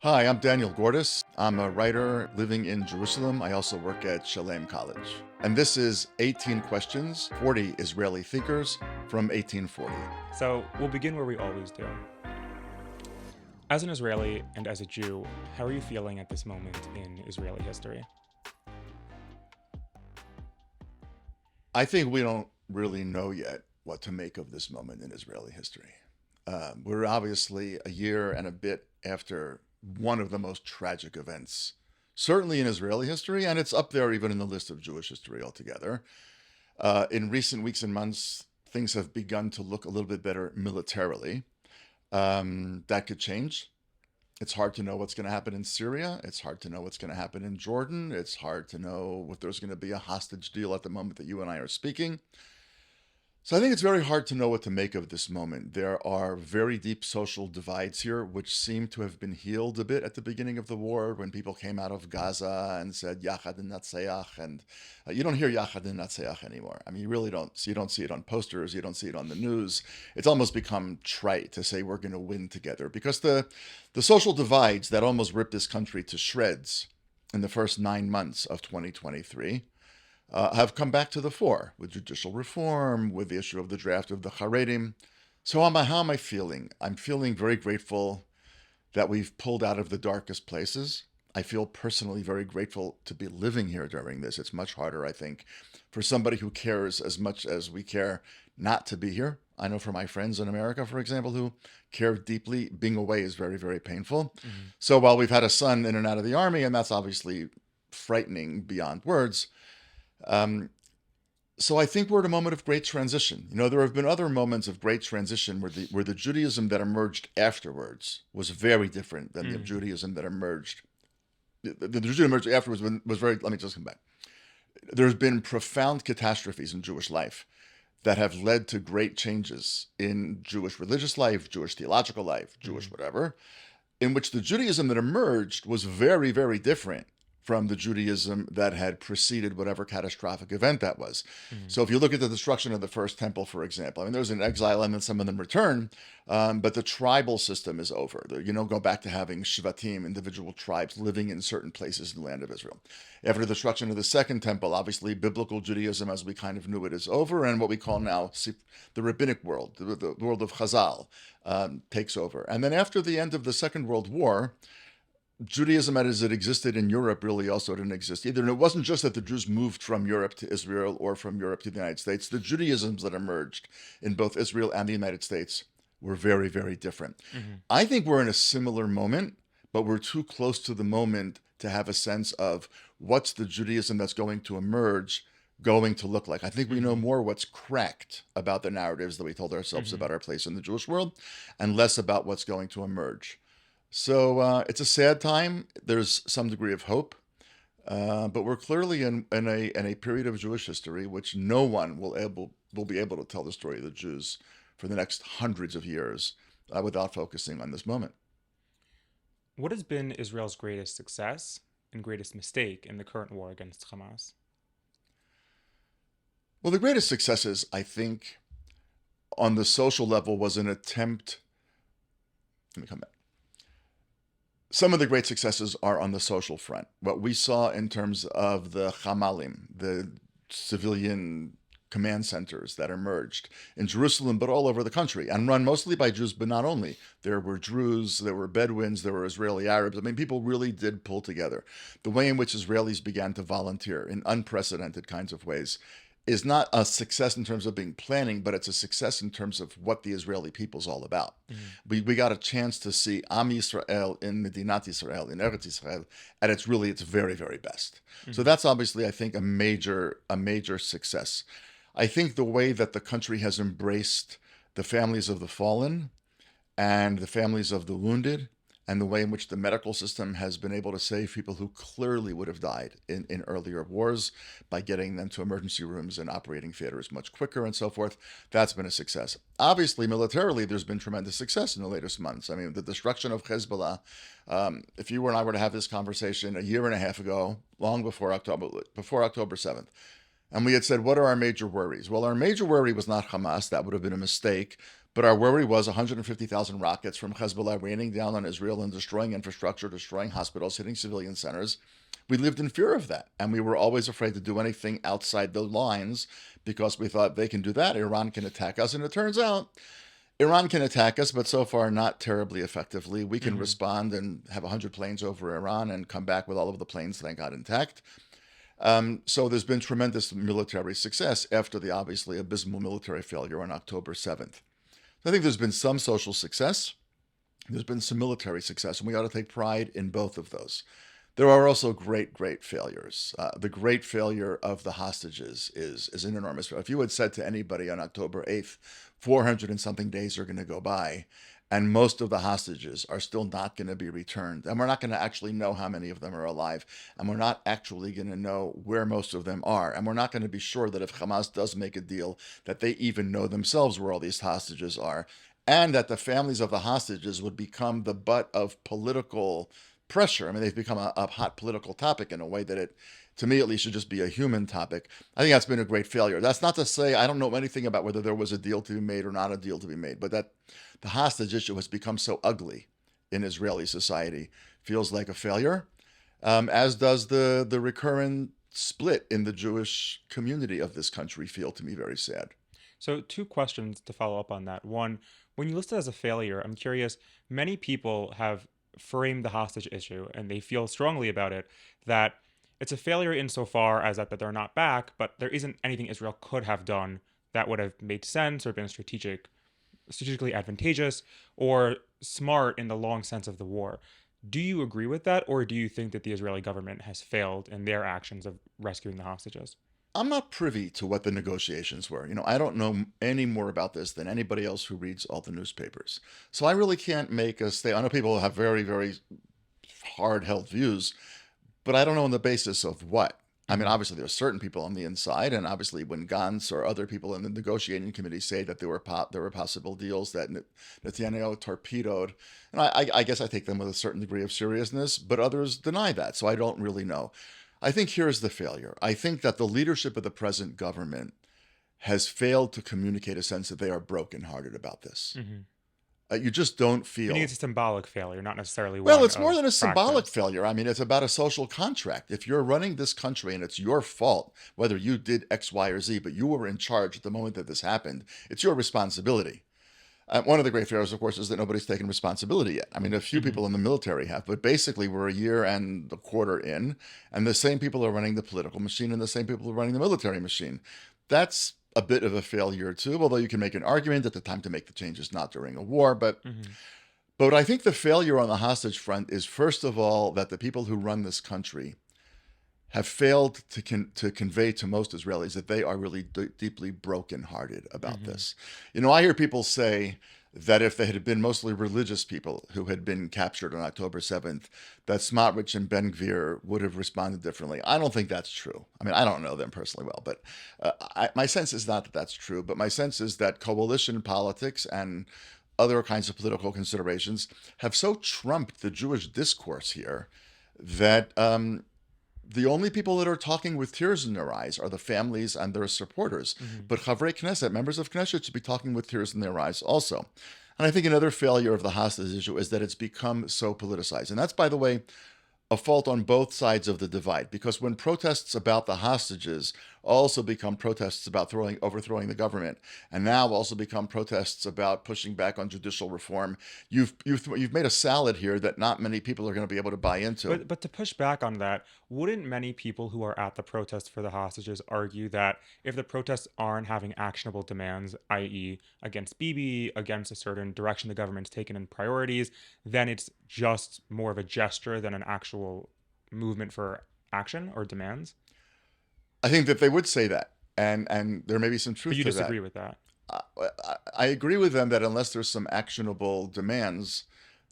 Hi, I'm Daniel Gordis. I'm a writer living in Jerusalem. I also work at Shalem College. And this is 18 Questions, 40 Israeli Thinkers from 1840. So we'll begin where we always do. As an Israeli and as a Jew, how are you feeling at this moment in Israeli history? I think we don't really know yet what to make of this moment in Israeli history. We're obviously a year and a bit after one of the most tragic events, certainly in Israeli history, and it's up there even in the list of Jewish history altogether. In recent weeks and months, things have begun to look a little bit better militarily. That could change. It's hard to know what's going to happen in Syria. It's hard to know what's going to happen in Jordan. It's hard to know if there's going to be a hostage deal at the moment that you and I are speaking. So I think it's very hard to know what to make of this moment. There are very deep social divides here, which seem to have been healed a bit at the beginning of the war when people came out of Gaza and said Yachad Natseach, and you don't hear Yachad Natseach anymore. I mean, you really don't. You don't see it on posters. You don't see it on the news. It's almost become trite to say we're going to win together because the social divides that almost ripped this country to shreds in the first 9 months of 2023 have come back to the fore with judicial reform, with the issue of the draft of the Haredim. So how am I feeling? I'm feeling very grateful that we've pulled out of the darkest places. I feel personally very grateful to be living here during this. It's much harder, I think, for somebody who cares as much as we care not to be here. I know for my friends in America, for example, who care deeply, being away is very, very painful. Mm-hmm. So while we've had a son in and out of the army, and that's obviously frightening beyond words, um, so I think we're at a moment of great transition. You know, there have been other moments of great transition where the Judaism that emerged afterwards was very different than the Mm-hmm. Judaism that emerged. The Judaism emerged afterwards was very. Let me just come back. There's been profound catastrophes in Jewish life that have led to great changes in Jewish religious life, Jewish theological life, Jewish whatever, in which the Judaism that emerged was very, very different from the Judaism that had preceded whatever catastrophic event that was. Mm-hmm. So if you look at the destruction of the first temple, for example, I mean, there was an exile and then some of them returned, but the tribal system is over. You don't go back to having Shvatim, individual tribes living in certain places in the land of Israel. After the destruction of the second temple, obviously biblical Judaism as we kind of knew it is over, and what we call now the rabbinic world, the world of Chazal, takes over. And then after the end of the Second World War, Judaism as it existed in Europe really also didn't exist either. And it wasn't just that the Jews moved from Europe to Israel or from Europe to the United States. The Judaisms that emerged in both Israel and the United States were very, very different. Mm-hmm. I think we're in a similar moment, but we're too close to the moment to have a sense of what's the Judaism that's going to emerge going to look like. I think we know Mm-hmm. more what's cracked about the narratives that we told ourselves Mm-hmm. about our place in the Jewish world and less about what's going to emerge. So it's a sad time. There's some degree of hope, but we're clearly in a period of Jewish history which no one will be able to tell the story of the Jews for the next hundreds of years without focusing on this moment. What has been Israel's greatest success and greatest mistake in the current war against Hamas? Well, the greatest successes, I think, on the social level was an attempt. Let me come back. Some of the great successes are on the social front. What we saw in terms of the Hamalim, the civilian command centers that emerged in Jerusalem, but all over the country, and run mostly by Jews, but not only. There were Druze, there were Bedouins, there were Israeli Arabs. I mean, people really did pull together. The way in which Israelis began to volunteer in unprecedented kinds of ways is not a success in terms of being planning, but it's a success in terms of what the Israeli people's all about. Mm-hmm. We got a chance to see Am Yisrael in Medinat Yisrael, in Eretz Yisrael, at its very, very best. So Mm-hmm. that's obviously, I think, a major success. I think the way that the country has embraced the families of the fallen and the families of the wounded, and the way in which the medical system has been able to save people who clearly would have died in earlier wars by getting them to emergency rooms and operating theaters much quicker and so forth, that's been a success. Obviously, militarily, there's been tremendous success in the latest months. I mean, the destruction of Hezbollah, if you and I were to have this conversation a year and a half ago, long before October 7th, and we had said, what are our major worries? Well, our major worry was not Hamas. That would have been a mistake. But our worry was 150,000 rockets from Hezbollah raining down on Israel and destroying infrastructure, destroying hospitals, hitting civilian centers. We lived in fear of that. And we were always afraid to do anything outside the lines because we thought they can do that. Iran can attack us. And it turns out Iran can attack us, but so far not terribly effectively. We can respond and have 100 planes over Iran and come back with all of the planes, thank God, intact. So there's been tremendous military success after the obviously abysmal military failure on October 7th. I think there's been some social success. There's been some military success, and we ought to take pride in both of those. There are also great, great failures. The great failure of the hostages is an enormous failure. If you had said to anybody on October 8th, 400 and something days are going to go by, and most of the hostages are still not going to be returned, and we're not going to actually know how many of them are alive, and we're not actually going to know where most of them are, and we're not going to be sure that if Hamas does make a deal, that they even know themselves where all these hostages are, and that the families of the hostages would become the butt of political pressure. I mean, they've become a hot political topic in a way that it, to me at least, should just be a human topic. I think that's been a great failure. That's not to say I don't know anything about whether there was a deal to be made or not a deal to be made, but that the hostage issue has become so ugly in Israeli society feels like a failure, as does the recurrent split in the Jewish community of this country feel to me very sad. So, two questions to follow up on that. One, when you list it as a failure, I'm curious, many people have framed the hostage issue and they feel strongly about it that it's a failure insofar as that they're not back, but there isn't anything Israel could have done that would have made sense or been strategically advantageous or smart in the long sense of the war. Do you agree with that, or do you think that the Israeli government has failed in their actions of rescuing the hostages? I'm not privy to what the negotiations were. I don't know any more about this than anybody else who reads all the newspapers. So I really can't make a statement. I know people have very, very hard-held views, but I don't know on the basis of what. I mean, obviously, there are certain people on the inside, and obviously when Gantz or other people in the negotiating committee say that there were possible deals that Netanyahu torpedoed, and I guess I take them with a certain degree of seriousness, but others deny that, so I don't really know. I think here's the failure. I think that the leadership of the present government has failed to communicate a sense that they are brokenhearted about this. You just don't feel. I think it's a symbolic failure, not necessarily Well, one it's more of than a symbolic practice. failure. I mean, it's about a social contract. If you're running this country and it's your fault, whether you did X, Y, or Z, but you were in charge at the moment that this happened, it's your responsibility. One of the great failures, of course, is that nobody's taken responsibility yet. I mean, a few people in the military have, but basically we're a year and a quarter in, and the same people are running the political machine and the same people are running the military machine. That's a bit of a failure too, although you can make an argument that the time to make the change is not during a war. But I think the failure on the hostage front is, first of all, that the people who run this country have failed to convey to most Israelis that they are really deeply brokenhearted about this. I hear people say that if they had been mostly religious people who had been captured on October 7th, that Smotrich and Ben Gvir would have responded differently. I don't think that's true. I mean, I don't know them personally well, but my sense is not that that's true. But my sense is that coalition politics and other kinds of political considerations have so trumped the Jewish discourse here that the only people that are talking with tears in their eyes are the families and their supporters. But Chavrei Knesset, members of Knesset, should be talking with tears in their eyes also. And I think another failure of the hostage issue is that it's become so politicized. And that's, by the way, a fault on both sides of the divide, because when protests about the hostages also become protests about overthrowing the government, and now also become protests about pushing back on judicial reform, you've made a salad here that not many people are going to be able to buy into. But to push back on that, wouldn't many people who are at the protest for the hostages argue that if the protests aren't having actionable demands, i.e. against Bibi, against a certain direction the government's taken in priorities, then it's just more of a gesture than an actual movement for action or demands? I think that they would say that, and there may be some truth But you to that. disagree with that. I agree with them that unless there's some actionable demands,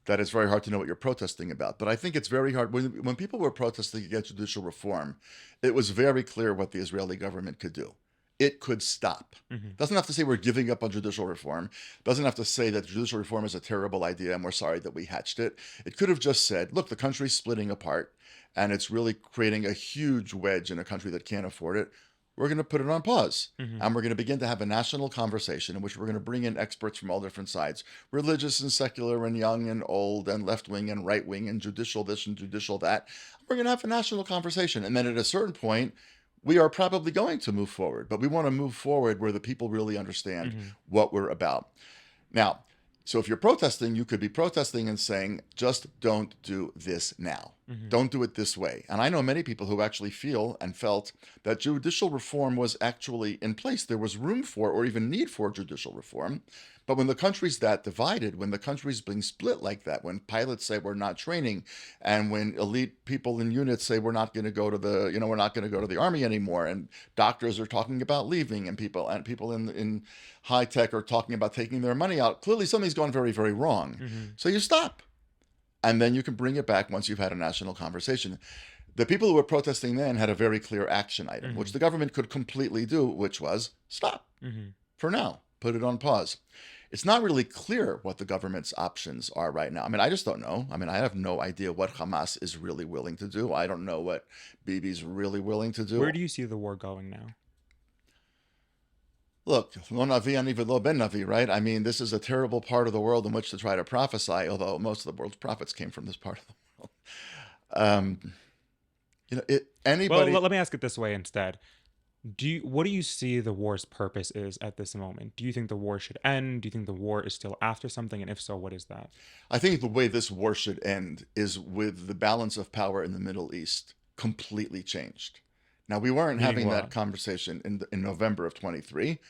that it's very hard to know what you're protesting about. But I think it's very hard. When people were protesting against judicial reform, it was very clear what the Israeli government could do. It could stop. Doesn't have to say we're giving up on judicial reform. Doesn't have to say that judicial reform is a terrible idea and we're sorry that we hatched it. It could have just said, look, the country's splitting apart and it's really creating a huge wedge in a country that can't afford it. we're going to put it on pause. Mm-hmm. And we're going to begin to have a national conversation in which we're going to bring in experts from all different sides, religious and secular and young and old and left-wing and right-wing and judicial this and judicial that. We're going to have a national conversation. And then at a certain point, we are probably going to move forward. But we want to move forward where the people really understand Mm-hmm. what we're about. Now, so if you're protesting, you could be protesting and saying, just don't do this now. Mm-hmm. Don't do it this way. And I know many people who actually feel and felt that judicial reform was actually in place. There was room for or even need for judicial reform. But when the country's that divided, when the country's being split like that, when pilots say we're not training, and when elite people in units say we're not going to go to the, we're not going to go to the army anymore, and doctors are talking about leaving, and people in high tech are talking about taking their money out, clearly something's gone very, very wrong. Mm-hmm. So you stop. And then you can bring it back once you've had a national conversation. The people who were protesting then had a very clear action item, Mm-hmm. which the government could completely do, which was stop Mm-hmm. for now, put it on pause. It's not really clear what the government's options are right now. I mean, I just don't know. I mean, I have no idea what Hamas is really willing to do. I don't know what Bibi's really willing to do. Where do you see the war going now? Look, lo navi ani v'lo ben navi, right? I mean, this is a terrible part of the world in which to try to prophesy, although most of the world's prophets came from this part of the world. Anybody. Well, let me ask it this way instead. What do you see the war's purpose is at this moment? Do you think the war should end? Do you think the war is still after something? And if so, what is that? I think the way this war should end is with the balance of power in the Middle East completely changed. Now, we weren't Meaning having that what? conversation in November of 23,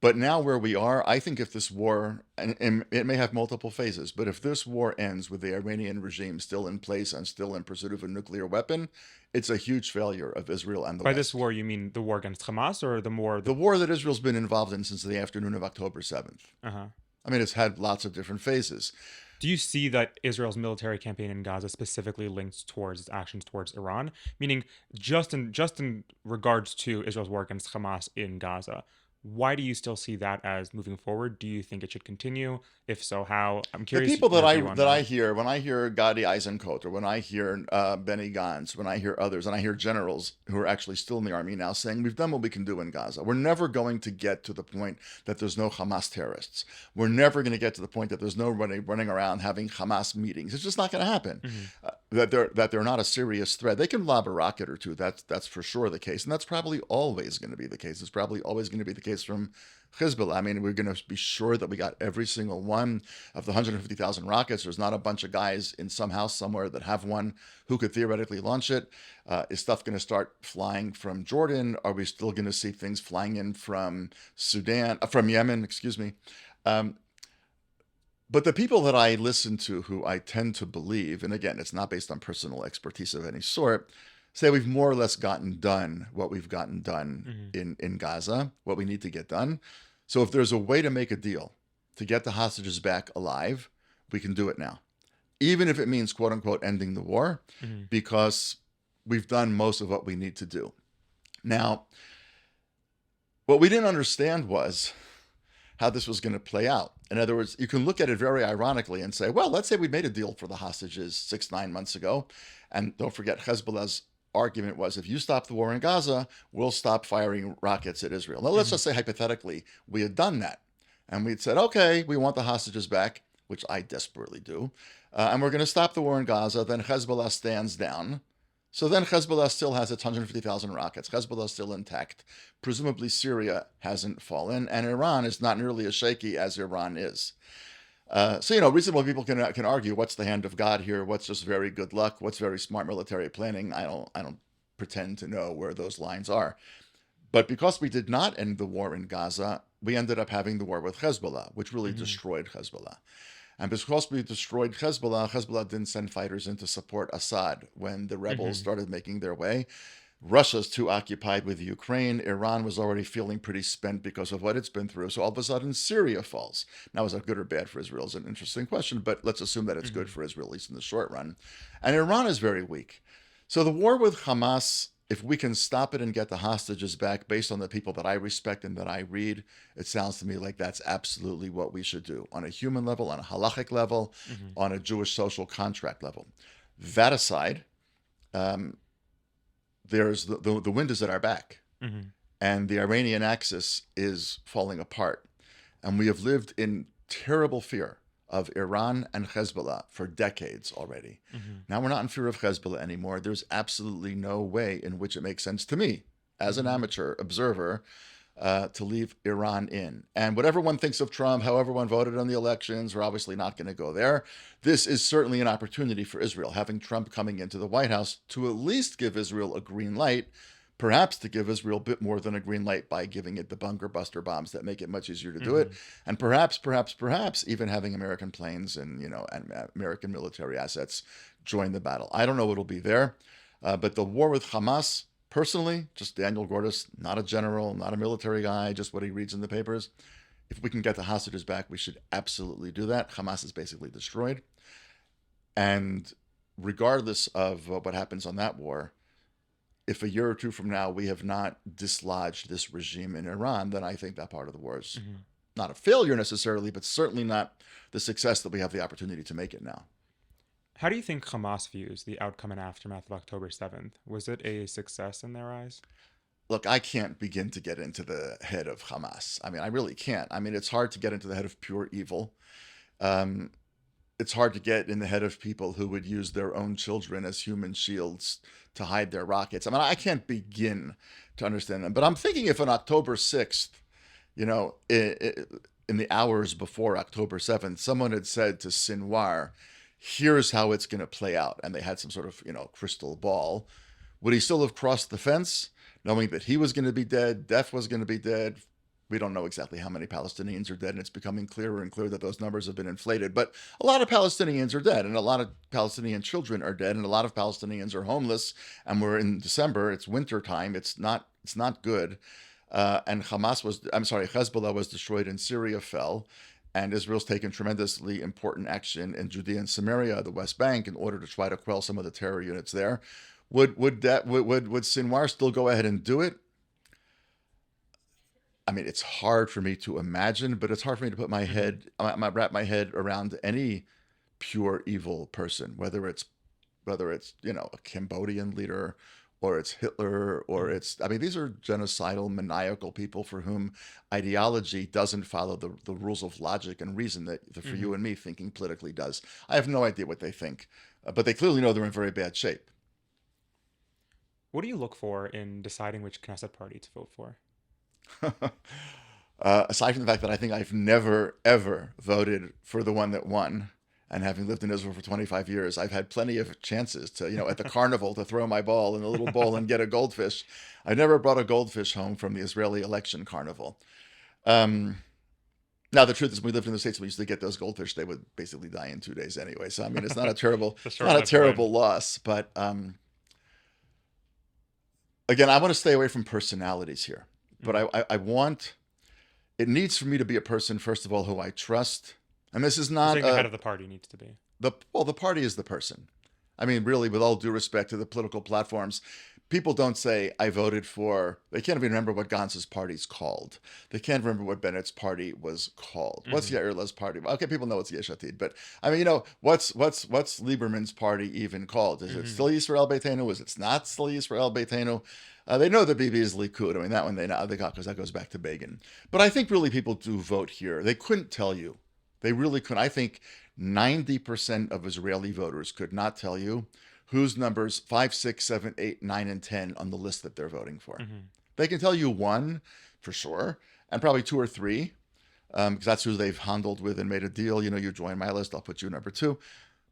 but now where we are, I think if this war, and it may have multiple phases, but if this war ends with the Iranian regime still in place and still in pursuit of a nuclear weapon, it's a huge failure of Israel and the By West. this war, you mean the war against Hamas or the more? The war that Israel's been involved in since the afternoon of October 7th. Uh-huh. I mean, it's had lots of different phases. Do you see that Israel's military campaign in Gaza specifically links towards its actions towards Iran? Meaning, just in regards to Israel's war against Hamas in Gaza, why do you still see that as moving forward? Do you think it should continue? If so, how? I'm The curious. people that your I view on that I hear when I hear Gadi Eisenkot or when I hear Benny Gantz, when I hear others, and I hear generals who are actually still in the army now saying we've done what we can do in Gaza. We're never going to get to the point that there's no Hamas terrorists. We're never going to get to the point that there's no running around having Hamas meetings. It's just not going to happen. Mm-hmm. That they're not a serious threat. They can lob a rocket or two. That's for sure the case, and that's probably always going to be the case. It's probably always going to be the case from Hezbollah. I mean, we're going to be sure that we got every single one of the 150,000 rockets. There's not a bunch of guys in some house somewhere that have one who could theoretically launch it. Is stuff going to start flying from Jordan? Are we still going to see things flying in from from Yemen, excuse me? But the people that I listen to, who I tend to believe, and again, it's not based on personal expertise of any sort, say we've more or less gotten done what we've gotten done in Gaza, what we need to get done. So if there's a way to make a deal to get the hostages back alive, we can do it now. Even if it means, quote unquote, ending the war, because we've done most of what we need to do. Now, what we didn't understand was how this was going to play out. In other words, you can look at it very ironically and say, well, let's say we made a deal for the hostages 6-9 months ago. And don't forget, Hezbollah's argument was, if you stop the war in Gaza, we'll stop firing rockets at Israel. Now, let's just say hypothetically, we had done that. And we'd said, okay, we want the hostages back, which I desperately do. And we're going to stop the war in Gaza. Then Hezbollah stands down. So then Hezbollah still has its 150,000 rockets. Hezbollah is still intact. Presumably Syria hasn't fallen, and Iran is not nearly as shaky as Iran is. So, reasonable people can argue what's the hand of God here, what's just very good luck, what's very smart military planning. I don't pretend to know where those lines are. But because we did not end the war in Gaza, we ended up having the war with Hezbollah, which really destroyed Hezbollah. And because we destroyed Hezbollah, Hezbollah didn't send fighters in to support Assad when the rebels started making their way. Russia's too occupied with Ukraine. Iran was already feeling pretty spent because of what it's been through. So all of a sudden, Syria falls. Now, is that good or bad for Israel is an interesting question, but let's assume that it's good for Israel, at least in the short run. And Iran is very weak. So the war with Hamas, if we can stop it and get the hostages back based on the people that I respect and that I read, it sounds to me like that's absolutely what we should do on a human level, on a halachic level, on a Jewish social contract level. That aside, there's the wind is at our back. and the Iranian axis is falling apart. And we have lived in terrible fear of Iran and Hezbollah for decades already. Mm-hmm. Now we're not in fear of Hezbollah anymore. There's absolutely no way in which it makes sense to me, as an amateur observer, to leave Iran in. And whatever one thinks of Trump, however one voted on the elections, we're obviously not going to go there. This is certainly an opportunity for Israel, having Trump coming into the White House to at least give Israel a green light, perhaps to give Israel a bit more than a green light by giving it the bunker buster bombs that make it much easier to do it. And perhaps even having American planes and, and American military assets join the battle. I don't know what'll be there, but the war with Hamas, personally, just Daniel Gordis, not a general, not a military guy, just what he reads in the papers. If we can get the hostages back, we should absolutely do that. Hamas is basically destroyed. And regardless of what happens on that war, if a year or two from now we have not dislodged this regime in Iran, then I think that part of the war is not a failure necessarily, but certainly not the success that we have the opportunity to make it now. How do you think Hamas views the outcome and aftermath of October 7th? Was it a success in their eyes? Look, I can't begin to get into the head of Hamas. I mean, I really can't. I mean, it's hard to get into the head of pure evil. It's hard to get in the head of people who would use their own children as human shields to hide their rockets. I mean, I can't begin to understand them. But I'm thinking if on October 6th, in the hours before October 7th, someone had said to Sinwar, here's how it's going to play out, and they had some sort of, crystal ball, would he still have crossed the fence, knowing that he was going to be dead, Def was going to be dead? We don't know exactly how many Palestinians are dead, and it's becoming clearer and clearer that those numbers have been inflated. But a lot of Palestinians are dead, and a lot of Palestinian children are dead, and a lot of Palestinians are homeless. And we're in December; it's winter time. It's not good. And Hezbollah was destroyed, and Syria fell, and Israel's taken tremendously important action in Judea and Samaria, the West Bank, in order to try to quell some of the terror units there. Would Sinwar still go ahead and do it? I mean, it's hard for me to imagine, but it's hard for me to put wrap my head around any pure evil person, whether it's a Cambodian leader, or it's Hitler, or these are genocidal, maniacal people for whom ideology doesn't follow the rules of logic and reason that for you and me thinking politically does. I have no idea what they think, but they clearly know they're in very bad shape. What do you look for in deciding which Knesset party to vote for? Aside from the fact that I think I've never, ever voted for the one that won, and having lived in Israel for 25 years, I've had plenty of chances to, at the carnival to throw my ball in a little bowl and get a goldfish. I never brought a goldfish home from the Israeli election carnival. Now, the truth is, when we lived in the States, we used to get those goldfish. They would basically die in 2 days anyway. So, I mean, it's not a terrible loss. But again, I want to stay away from personalities here. But I want, it needs for me to be a person, first of all, who I trust. And this is not the head of the party needs to be. The party is the person. I mean, really, with all due respect to the political platforms, people don't say, I voted for, they can't even remember what Gantz's party's called. They can't remember what Bennett's party was called. What's Yair Lapid's party? Okay, people know it's Yesh Atid, but I mean, what's Lieberman's party even called? Is it still Yisrael Beitenu? Is it not still Yisrael Beitenu? They know that Bibi is Likud. I mean, that one they got because that goes back to Begin. But I think really people do vote here. They couldn't tell you. They really couldn't. I think 90% of Israeli voters could not tell you whose numbers 5, 6, 7, 8, 9, and 10 on the list that they're voting for. They can tell you one for sure, and probably 2 or 3, because that's who they've handled with and made a deal. You join my list, I'll put you number 2.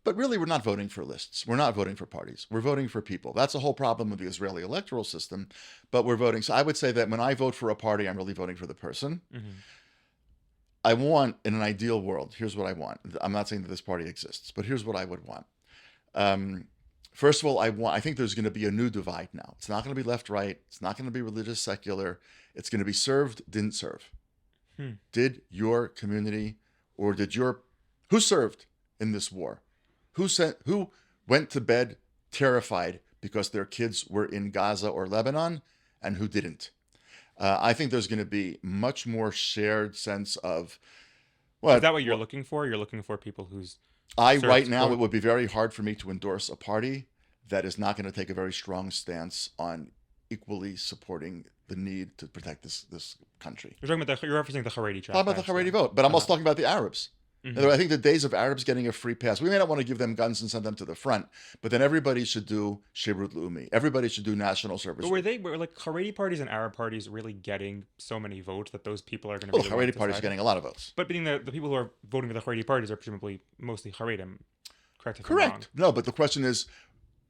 But really, we're not voting for lists. We're not voting for parties. We're voting for people. That's the whole problem with the Israeli electoral system. But we're voting. So I would say that when I vote for a party, I'm really voting for the person. I want, in an ideal world, here's what I want. I'm not saying that this party exists, but here's what I would want. First of all, I think there's going to be a new divide now. It's not going to be left-right. It's not going to be religious, secular. It's going to be served, didn't serve. Did your community, or who served in this war? Who went to bed terrified because their kids were in Gaza or Lebanon, and who didn't? I think there's going to be much more shared sense of. Is that what you're looking for? You're looking for people whose. Right now, it would be very hard for me to endorse a party that is not going to take a very strong stance on equally supporting the need to protect this country. You're referencing the Haredi Talk about the text, Haredi yeah. vote, but I'm also talking about the Arabs. In Mhm. other words, I think the days of Arabs getting a free pass, we may not want to give them guns and send them to the front, but then everybody should do Shirut Leumi. Everybody should do national service. But were like Haredi parties and Arab parties really getting so many votes that those people are going to Well, be the the ones Haredi party is deciding? getting a lot of votes. But being the people who are voting for the Haredi parties are presumably mostly Haredim. Correct if I'm wrong. Correct. No, but the question is,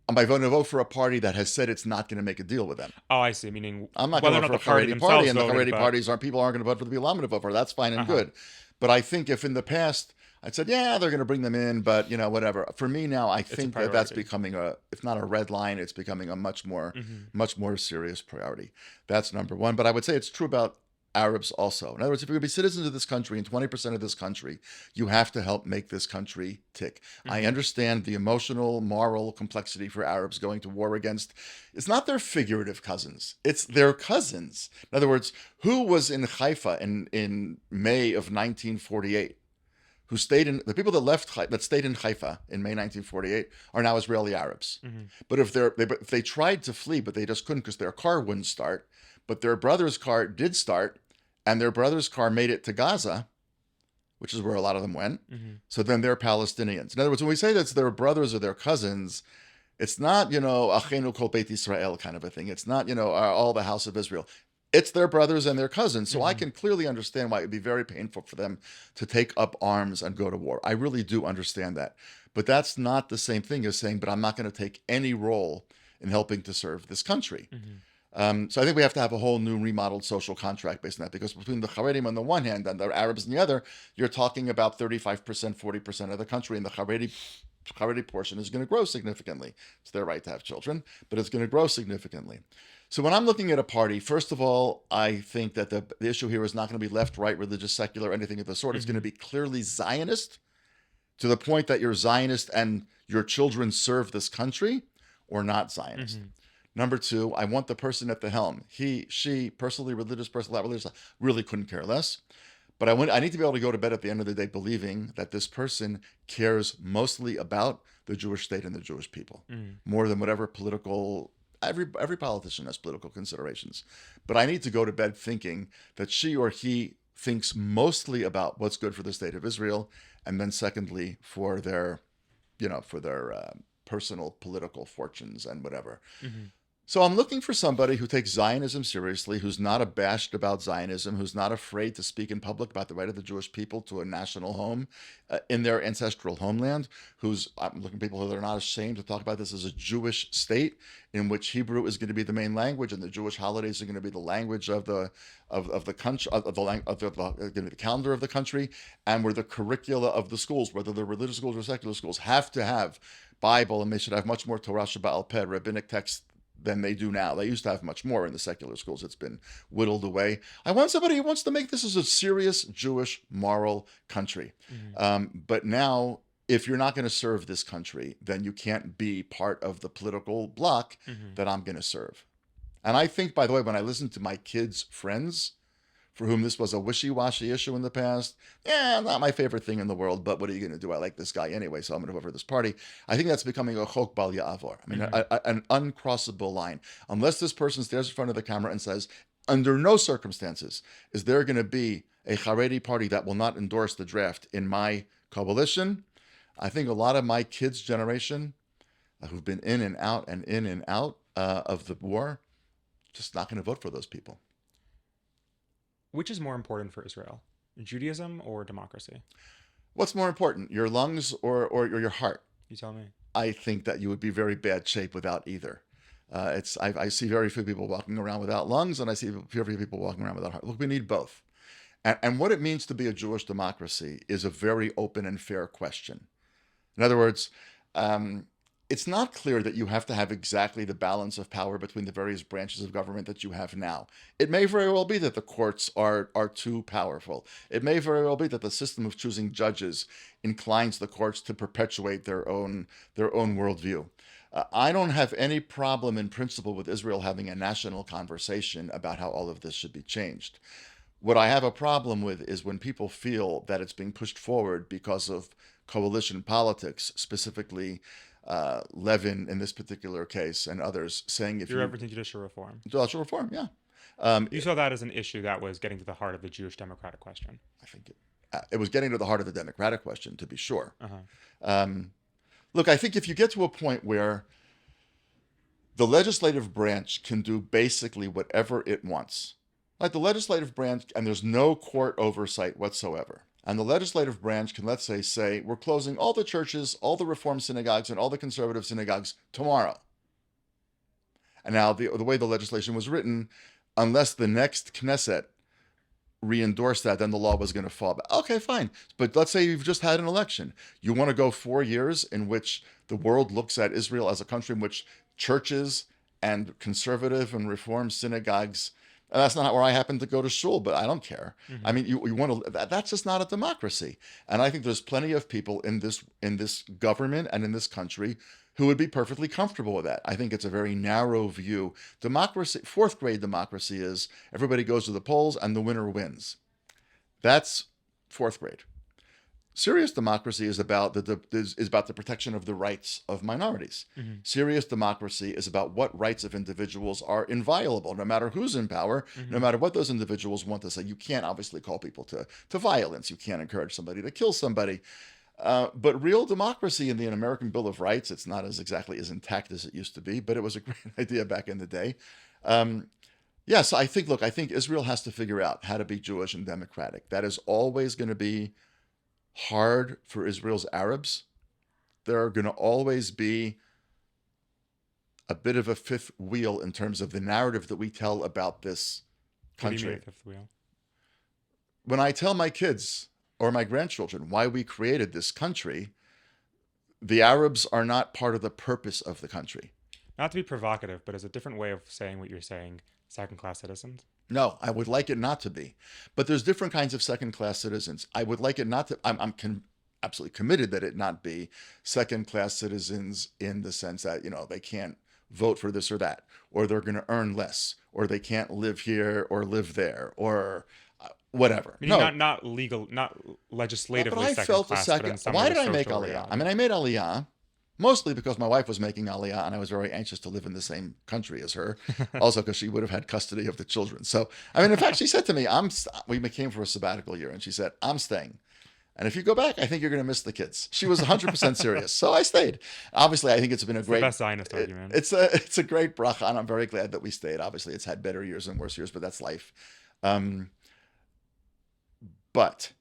am I going to vote for a party that has said it's not going to make a deal with them? Oh, I see. Meaning I'm not whether going or to not vote the for a party Haredi party, themselves and the voted, Haredi but parties aren't people who aren't going to vote for the people I'm going to vote for. That's fine and good. But I think if in the past I said, yeah, they're going to bring them in, but whatever. For me now, I think that that's becoming if not a red line, it's becoming a much more serious priority. That's number one. But I would say it's true about Arabs also. In other words, if you're going to be citizens of this country and 20% of this country, you have to help make this country tick. I understand the emotional, moral complexity for Arabs going to war against. It's not their figurative cousins. It's their cousins. In other words, who was in Haifa in May of 1948? Who stayed in the people that stayed in Haifa in May 1948 are now Israeli Arabs. But if they tried to flee, but they just couldn't because their car wouldn't start, but their brother's car did start, and their brother's car made it to Gaza, which is where a lot of them went. So then they're Palestinians. In other words, when we say that it's their brothers or their cousins, it's not, Achenu Kol Beit Israel kind of a thing. It's not, all the house of Israel. It's their brothers and their cousins. So I can clearly understand why it would be very painful for them to take up arms and go to war. I really do understand that. But that's not the same thing as saying, but I'm not going to take any role in helping to serve this country. So I think we have to have a whole new remodeled social contract based on that, because between the Haredim on the one hand and the Arabs on the other, you're talking about 35%, 40% of the country, and the Haredi portion is going to grow significantly. It's their right to have children, but it's going to grow significantly. So when I'm looking at a party, first of all, I think that the issue here is not going to be left, right, religious, secular, anything of the sort. It's going to be clearly Zionist, to the point that you're Zionist and your children serve this country, or not Zionist. Number two, I want the person at the helm. He, she, personally religious, personally not religious, really couldn't care less. But I need to be able to go to bed at the end of the day believing that this person cares mostly about the Jewish state and the Jewish people, more than whatever political. Every politician has political considerations, but I need to go to bed thinking that she or he thinks mostly about what's good for the state of Israel, and then secondly for their, personal political fortunes and whatever. So I'm looking for somebody who takes Zionism seriously, who's not abashed about Zionism, who's not afraid to speak in public about the right of the Jewish people to a national home in their ancestral homeland, I'm looking for people who are not ashamed to talk about this as a Jewish state in which Hebrew is going to be the main language and the Jewish holidays are going to be the language of the country, the calendar of the country, and where the curricula of the schools, whether they're religious schools or secular schools, have to have Bible, and they should have much more Torah Shebaal Peh, rabbinic texts, than they do now. They used to have much more in the secular schools. It's been whittled away. I want somebody who wants to make this as a serious Jewish moral country. But now, if you're not going to serve this country, then you can't be part of the political bloc that I'm going to serve. And I think, by the way, when I listen to my kids' friends, for whom this was a wishy-washy issue in the past, not my favorite thing in the world, but what are you going to do? I like this guy anyway, so I'm going to vote for this party. I think that's becoming a chok bal ya'avor. I mean, an uncrossable line. Unless this person stares in front of the camera and says, under no circumstances is there going to be a Haredi party that will not endorse the draft in my coalition, I think a lot of my kids' generation, who've been in and out of the war, just not going to vote for those people. Which is more important for Israel, Judaism or democracy? What's more important, your lungs or your heart? You tell me. I think that you would be very bad shape without either. I see very few people walking around without lungs, and I see very few people walking around without heart. Look, we need both. And what it means to be a Jewish democracy is a very open and fair question. In other words, it's not clear that you have to have exactly the balance of power between the various branches of government that you have now. It may very well be that the courts are too powerful. It may very well be that the system of choosing judges inclines the courts to perpetuate their own worldview. I don't have any problem in principle with Israel having a national conversation about how all of this should be changed. What I have a problem with is when people feel that it's being pushed forward because of coalition politics, specifically Levin in this particular case and others saying if You're referencing judicial reform. Judicial reform, yeah. You saw that as an issue that was getting to the heart of the Jewish democratic question. I think it was getting to the heart of the democratic question, to be sure. Uh-huh. Look, I think if you get to a point where the legislative branch can do basically whatever it wants, like the legislative branch, and there's no court oversight whatsoever, and the legislative branch can, let's say, we're closing all the churches, all the Reform synagogues, and all the conservative synagogues tomorrow. And now the way the legislation was written, unless the next Knesset re-endorsed that, then the law was going to fall back. Okay, fine. But let's say you've just had an election. You want to go 4 years in which the world looks at Israel as a country in which churches and conservative and Reform synagogues, and that's not where I happen to go to shul, but I don't care. I mean, you want to, that's just not a democracy. And I think there's plenty of people in this government and in this country who would be perfectly comfortable with that. I think it's a very narrow view. Democracy, fourth grade democracy is everybody goes to the polls and the winner wins. That's fourth grade. Serious democracy is about the protection of the rights of minorities. Serious democracy is about what rights of individuals are inviolable, no matter who's in power, no matter what those individuals want to say. You can't obviously call people to violence. You can't encourage somebody to kill somebody. But real democracy in the American Bill of Rights, it's not exactly as intact as it used to be, but it was a great idea back in the day. So I think Israel has to figure out how to be Jewish and democratic. That is always going to be hard for Israel's Arabs. There are going to always be a bit of a fifth wheel in terms of the narrative that we tell about this country. What do you mean, fifth wheel? When I tell my kids or my grandchildren why we created this country, the Arabs are not part of the purpose of the country. Not to be provocative, but as a different way of saying what you're saying, second-class citizens? No, I would like it not to be. But there's different kinds of second-class citizens. I would like it not to, I'm absolutely committed that it not be second-class citizens in the sense that, they can't vote for this or that, or they're going to earn less, or they can't live here or live there, or whatever. Meaning not legal, not legislatively but I felt a second-class, second. but in some Why way did I make social Aliyah? reality. I mean, I made Aliyah mostly because my wife was making Aliyah, and I was very anxious to live in the same country as her. Also, because she would have had custody of the children. So, I mean, in fact, she said to me, we came for a sabbatical year, and she said, I'm staying. And if you go back, I think you're going to miss the kids. She was 100% serious. So I stayed. Obviously, I think it's been a great... the best Zionist argument. It's a great bracha, and I'm very glad that we stayed. Obviously, it's had better years and worse years, but that's life. But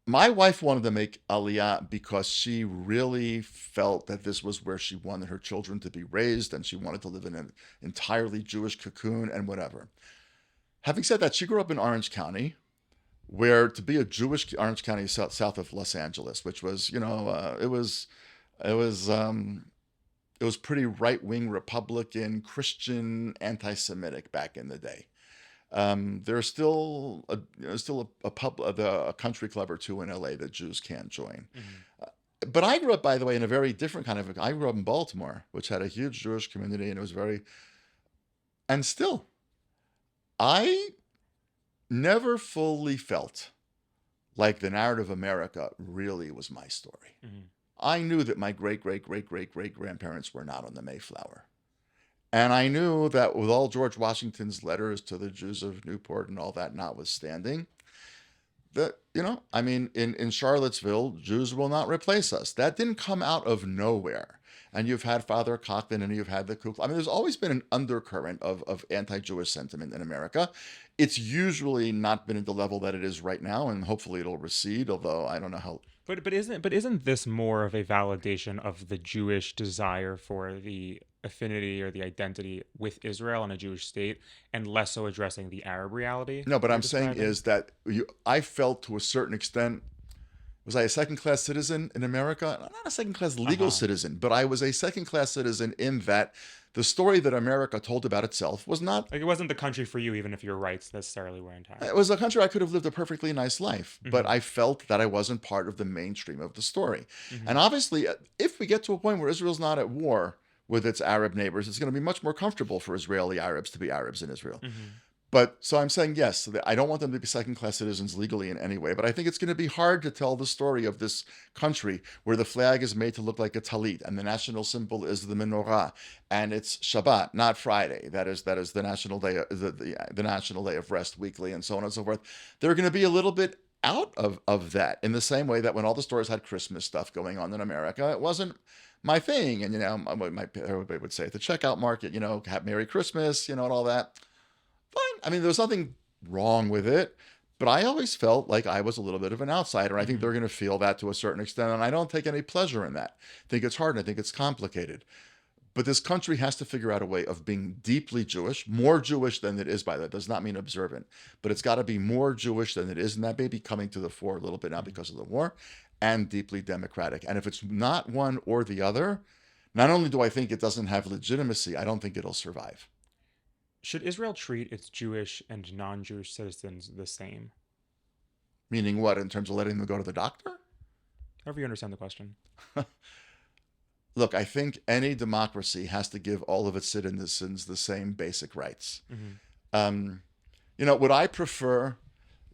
my wife wanted to make Aliyah because she really felt that this was where she wanted her children to be raised, and she wanted to live in an entirely Jewish cocoon and whatever. Having said that, she grew up in Orange County, where to be a Jewish Orange County south of Los Angeles, which was, it was pretty right-wing Republican, Christian, anti-Semitic back in the day. There's still a country club or two in LA that Jews can't join. But I grew up, by the way, in a very different kind of, I grew up in Baltimore, which had a huge Jewish community, and it was and still, I never fully felt like the narrative America really was my story. I knew that my great-great-great-great-great-grandparents were not on the Mayflower. And I knew that with all George Washington's letters to the Jews of Newport and all that notwithstanding, that, in Charlottesville, Jews will not replace us. That didn't come out of nowhere. And you've had Father Cochran and you've had the Ku Klux. I mean, there's always been an undercurrent of anti-Jewish sentiment in America. It's usually not been at the level that it is right now, and hopefully it'll recede, although I don't know how. But isn't this more of a validation of the Jewish desire for the affinity or the identity with Israel and a Jewish state, and less so addressing the Arab reality? No, but I'm saying is that I felt to a certain extent, was I a second-class citizen in America? Not a second-class legal citizen, but I was a second-class citizen in that the story that America told about itself was not... Like, it wasn't the country for you, even if your rights necessarily were intact. It was a country I could have lived a perfectly nice life, but I felt that I wasn't part of the mainstream of the story. And obviously, if we get to a point where Israel's not at war with its Arab neighbors, it's going to be much more comfortable for Israeli Arabs to be Arabs in Israel. But so I'm saying yes. So I don't want them to be second-class citizens legally in any way. But I think it's going to be hard to tell the story of this country where the flag is made to look like a talit and the national symbol is the menorah, and it's Shabbat, not Friday. That is the national day, the national day of rest weekly, and so on and so forth. They're going to be a little bit out of that in the same way that when all the stores had Christmas stuff going on in America, it wasn't my thing. And everybody would say at the checkout market, have Merry Christmas, and all that. Fine. I mean, there was nothing wrong with it, but I always felt like I was a little bit of an outsider. I think they're going to feel that to a certain extent, and I don't take any pleasure in that. I think it's hard, and I think it's complicated. But this country has to figure out a way of being deeply Jewish, more Jewish than it is, by that does not mean observant, but it's got to be more Jewish than it is, and that may be coming to the fore a little bit now because of the war, and deeply democratic. And if it's not one or the other, not only do I think it doesn't have legitimacy, I don't think it'll survive. Should Israel treat its Jewish and non-Jewish citizens the same? Meaning what, in terms of letting them go to the doctor? However you understand the question. Look, I think any democracy has to give all of its citizens the same basic rights. Would I prefer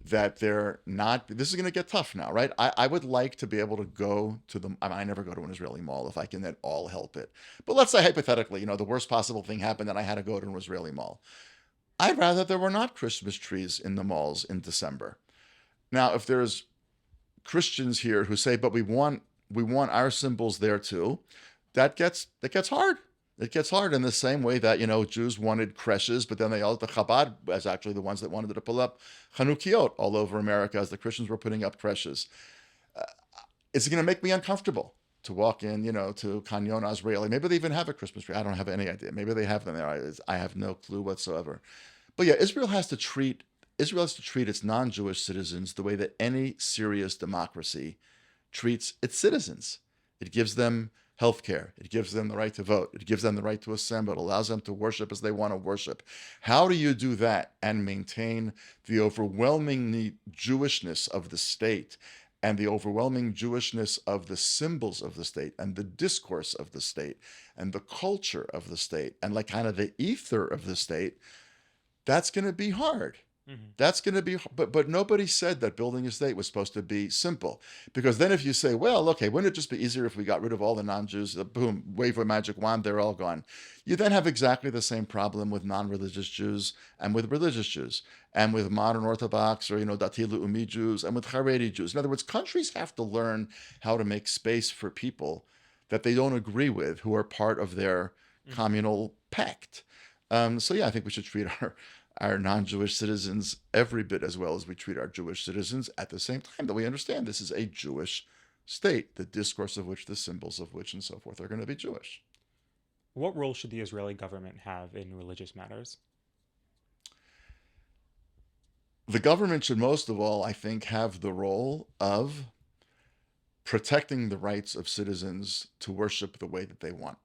that they're not, this is going to get tough now, right? I would like to be able to go to I never go to an Israeli mall if I can at all help it. But let's say hypothetically, the worst possible thing happened and I had to go to an Israeli mall. I'd rather there were not Christmas trees in the malls in December. Now, if there's Christians here who say, but we want our symbols there too, that gets hard. It gets hard in the same way that, Jews wanted creches, but then the Chabad was actually the ones that wanted to pull up Chanukiot all over America as the Christians were putting up creches. It's going to make me uncomfortable to walk in, to Kanyon Azraeli. Maybe they even have a Christmas tree. I don't have any idea. Maybe they have them there. I have no clue whatsoever. But yeah, Israel has to treat its non-Jewish citizens the way that any serious democracy treats its citizens. It gives them healthcare. It gives them the right to vote. It gives them the right to assemble. It allows them to worship as they want to worship. How do you do that and maintain the overwhelming Jewishness of the state and the overwhelming Jewishness of the symbols of the state and the discourse of the state and the culture of the state and like kind of the ether of the state? That's going to be hard. That's going to be, but nobody said that building a state was supposed to be simple. Because then if you say, well, okay, wouldn't it just be easier if we got rid of all the non-Jews, boom, wave a magic wand, they're all gone. You then have exactly the same problem with non-religious Jews and with religious Jews and with modern Orthodox or, Dati Le'umi Jews and with Haredi Jews. In other words, countries have to learn how to make space for people that they don't agree with who are part of their communal pact. So yeah, I think we should treat our non-Jewish citizens every bit as well as we treat our Jewish citizens, at the same time that we understand this is a Jewish state, the discourse of which, the symbols of which, and so forth are going to be Jewish. What role should the Israeli government have in religious matters? The government should most of all, I think, have the role of protecting the rights of citizens to worship the way that they want.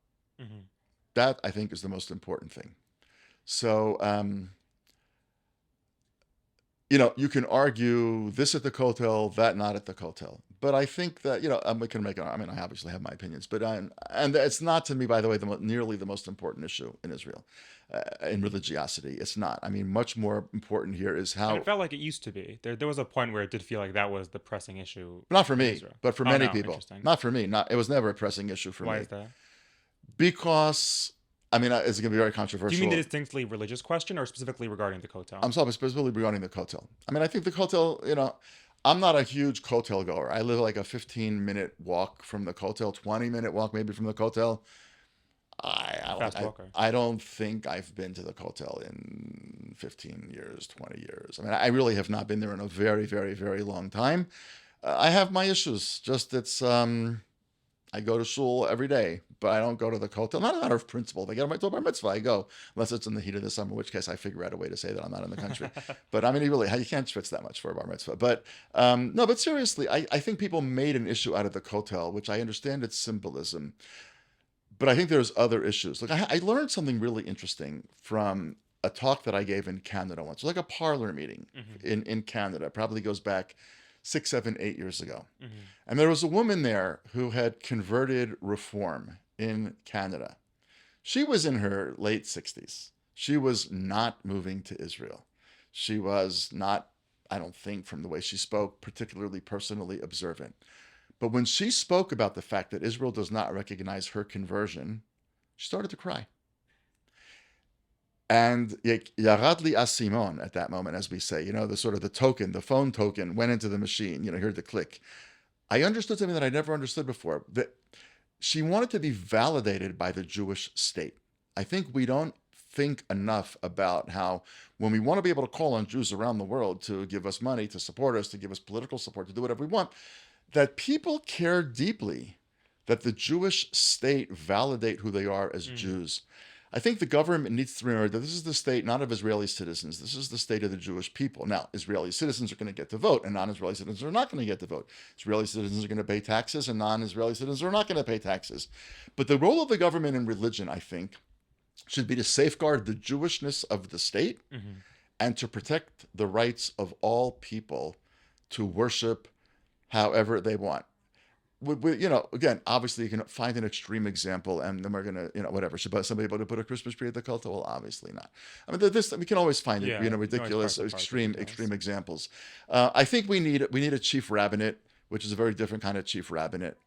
That, I think, is the most important thing. So, you can argue this at the Kotel, that not at the Kotel. But I think that, we can make I obviously have my opinions, but and it's not, to me, by the way, nearly the most important issue in Israel, in religiosity. It's not. I mean, much more important here is how... And it felt like it used to be. There was a point where it did feel like that was the pressing issue. Not for me, Israel. but for many people. Not for me. It was never a pressing issue for me. Why is that? Because... it's going to be very controversial. Do you mean the distinctly religious question or specifically regarding the Kotel? I'm sorry, specifically regarding the Kotel. I think the Kotel, I'm not a huge Kotel goer. I live like a 15-minute walk from the Kotel, 20-minute walk maybe from the Kotel. I don't think I've been to the Kotel in 15 years, 20 years. I really have not been there in a very, very, very long time. I have my issues. Just it's... I go to shul every day, but I don't go to the Kotel. Not a matter of principle. If I get to bar mitzvah, I go. Unless it's in the heat of the summer, in which case I figure out a way to say that I'm not in the country. But you can't schwitz that much for a bar mitzvah. But no, but seriously, I think people made an issue out of the Kotel, which I understand its symbolism. But I think there's other issues. Look, I learned something really interesting from a talk that I gave in Canada once. It was like a parlor meeting in Canada. It probably goes back 6, 7, 8 years ago. And there was a woman there who had converted Reform in Canada. She was in her late 60s. She was not moving to Israel. She was not, I don't think, from the way she spoke, particularly personally observant. But when she spoke about the fact that Israel does not recognize her conversion, she started to cry. And yarad li asimon at that moment, as we say, the sort of the token, the phone token went into the machine, heard the click. I understood something that I never understood before, that she wanted to be validated by the Jewish state. I think we don't think enough about how when we want to be able to call on Jews around the world to give us money, to support us, to give us political support, to do whatever we want, that people care deeply that the Jewish state validate who they are as Jews. I think the government needs to remember that this is the state not of Israeli citizens. This is the state of the Jewish people. Now, Israeli citizens are going to get to vote, and non-Israeli citizens are not going to get to vote. Israeli citizens are going to pay taxes, and non-Israeli citizens are not going to pay taxes. But the role of the government in religion, I think, should be to safeguard the Jewishness of the state and to protect the rights of all people to worship however they want. Again, obviously you can find an extreme example, and then we're gonna, whatever. Should somebody able to put a Christmas tree at the Kotel? Well, obviously not. I mean, we can always find ridiculous, extreme examples. I think we need a chief rabbinate, which is a very different kind of chief rabbinate.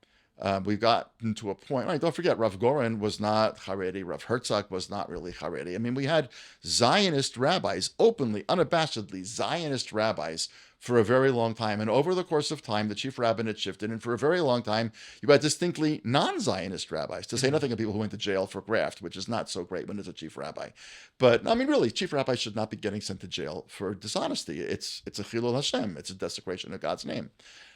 We've gotten to a point. Right, don't forget, Rav Goren was not Haredi. Rav Herzog was not really Haredi. I mean, we had Zionist rabbis, openly, unabashedly Zionist rabbis, for a very long time. And over the course of time, the chief rabbinate shifted. And for a very long time, you had distinctly non-Zionist rabbis, to say nothing of people who went to jail for graft, which is not so great when it's a chief rabbi. But I mean, really, chief rabbis should not be getting sent to jail for dishonesty. It's a chilul Hashem. It's a desecration of God's name.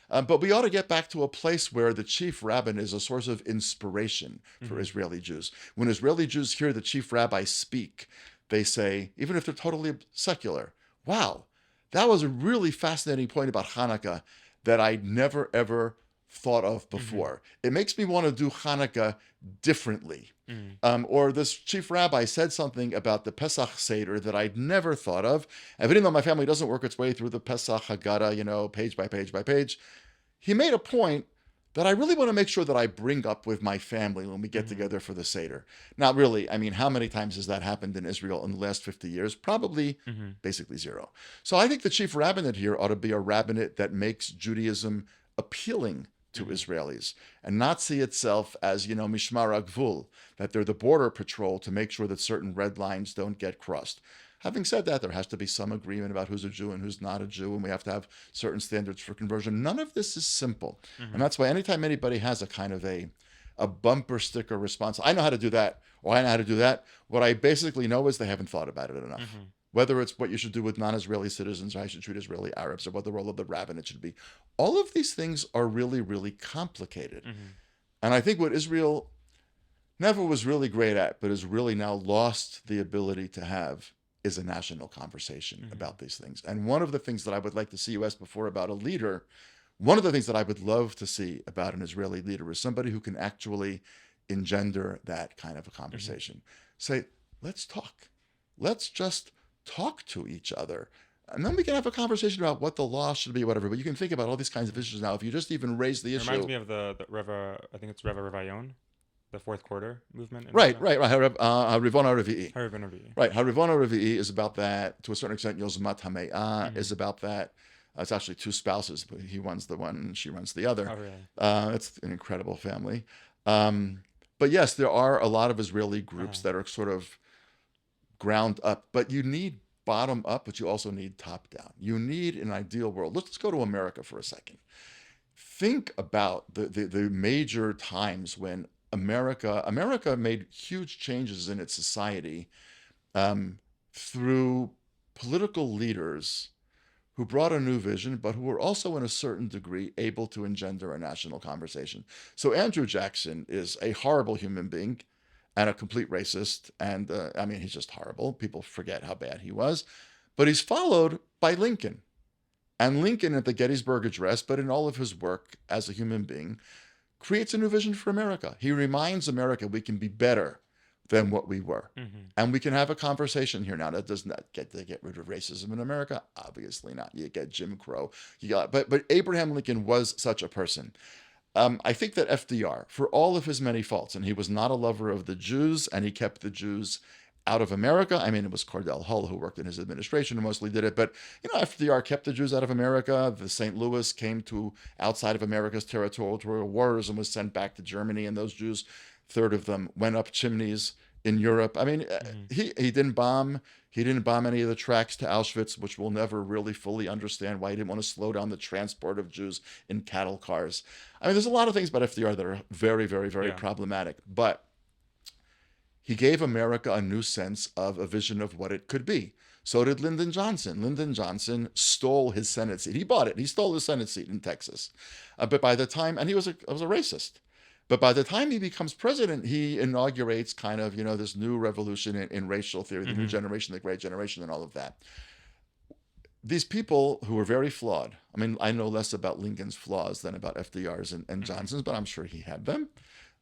But we ought to get back to a place where the chief rabbin is a source of inspiration for Israeli Jews. When Israeli Jews hear the chief rabbi speak, they say, even if they're totally secular, wow, that was a really fascinating point about Hanukkah that I'd never, ever thought of before. It makes me want to do Hanukkah differently. Or this chief rabbi said something about the Pesach Seder that I'd never thought of. And even though my family doesn't work its way through the Pesach Haggadah, page by page by page, he made a point that I really want to make sure that I bring up with my family when we get together for the Seder. Now, really, I mean, how many times has that happened in Israel in the last 50 years? Probably basically zero. So I think the chief rabbinate here ought to be a rabbinate that makes Judaism appealing to Israelis and not see itself as, Mishmar HaGvul, that they're the border patrol to make sure that certain red lines don't get crossed. Having said that, there has to be some agreement about who's a Jew and who's not a Jew, and we have to have certain standards for conversion. None of this is simple. And that's why anytime anybody has a kind of a bumper sticker response, I know how to do that, or I know how to do that, what I basically know is they haven't thought about it enough. Whether it's what you should do with non-Israeli citizens, or how you should treat Israeli Arabs, or what the role of the rabbinate should be. All of these things are really, really complicated. And I think what Israel never was really great at, but has really now lost the ability to have, is a national conversation about these things. And one of the things that I would like to see, you asked before about a leader, one of the things that I would love to see about an Israeli leader is somebody who can actually engender that kind of a conversation. Say, let's talk. Let's just talk to each other. And then we can have a conversation about what the law should be, whatever. But you can think about all these kinds of issues now. If you just even raise the issue. It reminds me of the Reva, I think it's Reva Revayon, the fourth quarter movement. Right. Harivon HaRevi'i. Harivon HaRevi'i. Right. Harivon HaRevi'i is about that. To a certain extent, Yozmat HaMe'ah is about that. It's actually two spouses, but he runs the one and she runs the other. Oh, really? It's an incredible family. But yes, there are a lot of Israeli groups that are sort of ground up, but you need bottom up, but you also need top down. You need an ideal world. Let's go to America for a second. Think about the major times when America made huge changes in its society through political leaders who brought a new vision, but who were also, in a certain degree, able to engender a national conversation. So Andrew Jackson is a horrible human being and a complete racist. And he's just horrible. People forget how bad he was. But he's followed by Lincoln. And Lincoln at the Gettysburg Address, but in all of his work as a human being, creates a new vision for America. He reminds America we can be better than what we were. And we can have a conversation here now. That does not get rid of racism in America. Obviously not. You get Jim Crow. But Abraham Lincoln was such a person. I think that FDR, for all of his many faults, and he was not a lover of the Jews, and he kept the Jews out of America. I mean, it was Cordell Hull who worked in his administration who mostly did it. But, FDR kept the Jews out of America. The St. Louis came to outside of America's territorial waters and was sent back to Germany. And those Jews, third of them, went up chimneys in Europe. I mean, Hmm. he didn't bomb. He didn't bomb any of the tracks to Auschwitz, which we'll never really fully understand why he didn't want to slow down the transport of Jews in cattle cars. I mean, there's a lot of things about FDR that are very, very, very Yeah. problematic. But he gave America a new sense of a vision of what it could be. So did Lyndon Johnson. Lyndon Johnson stole his Senate seat. He bought it. He stole his Senate seat in Texas. But by the time, and he was a racist. But by the time he becomes president, he inaugurates kind of, this new revolution in racial theory, the new Hmm. generation, the great generation, and all of that. These people who were very flawed. I mean, I know less about Lincoln's flaws than about FDR's and Hmm. Johnson's, but I'm sure he had them.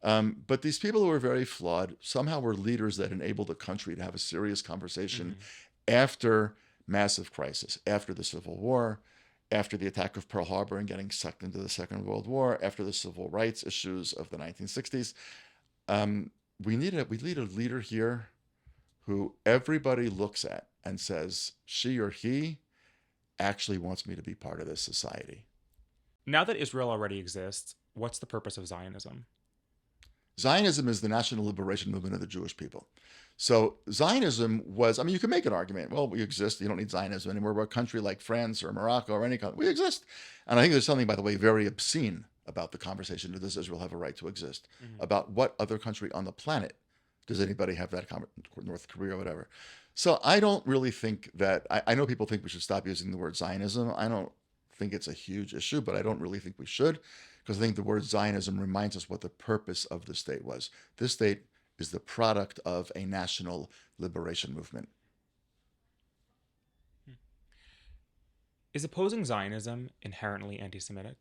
But these people who were very flawed somehow were leaders that enabled the country to have a serious conversation Hmm. after massive crisis, after the Civil War, after the attack of Pearl Harbor and getting sucked into the Second World War, after the civil rights issues of the 1960s. Um, we need a leader here who everybody looks at and says, she or he actually wants me to be part of this society. Now that Israel already exists, what's the purpose of Zionism? Zionism is the national liberation movement of the Jewish people. So Zionism was, I mean, you can make an argument. Well, we exist. You don't need Zionism anymore. We're a country like France or Morocco or any country. We exist. And I think there's something, by the way, very obscene about the conversation. Does Israel have a right to exist? Hmm. About what other country on the planet does anybody have that North Korea or whatever? So I don't really think that, I know people think we should stop using the word Zionism. I don't think it's a huge issue, but I don't really think we should, because I think the word Zionism reminds us what the purpose of the state was. This state is the product of a national liberation movement. Is opposing Zionism inherently anti Semitic?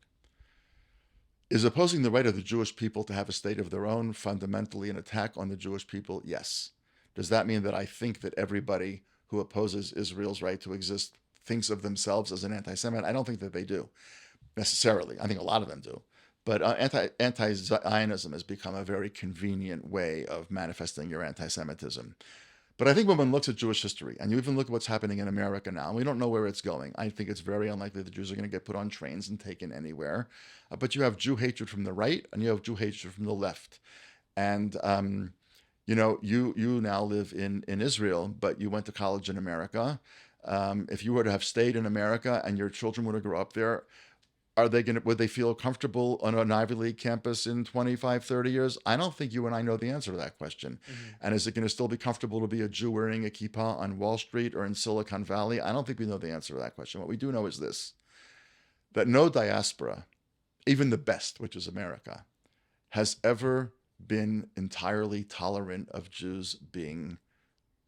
Is opposing the right of the Jewish people to have a state of their own fundamentally an attack on the Jewish people? Yes. Does that mean that I think that everybody who opposes Israel's right to exist thinks of themselves as an anti-Semite? I don't think that they do necessarily. I think a lot of them do. But anti-Zionism has become a very convenient way of manifesting your anti-Semitism. But I think when one looks at Jewish history, and you even look at what's happening in America now, and we don't know where it's going. I think it's very unlikely the Jews are going to get put on trains and taken anywhere. But you have Jew hatred from the right, and you have Jew hatred from the left. And you now live in Israel, but you went to college in America. If you were to have stayed in America and your children were to grow up there, would they feel comfortable on an Ivy League campus in 25, 30 years? I don't think you and I know the answer to that question. Hmm. And is it going to still be comfortable to be a Jew wearing a kippah on Wall Street or in Silicon Valley? I don't think we know the answer to that question. What we do know is this, that no diaspora, even the best, which is America, has ever been entirely tolerant of Jews being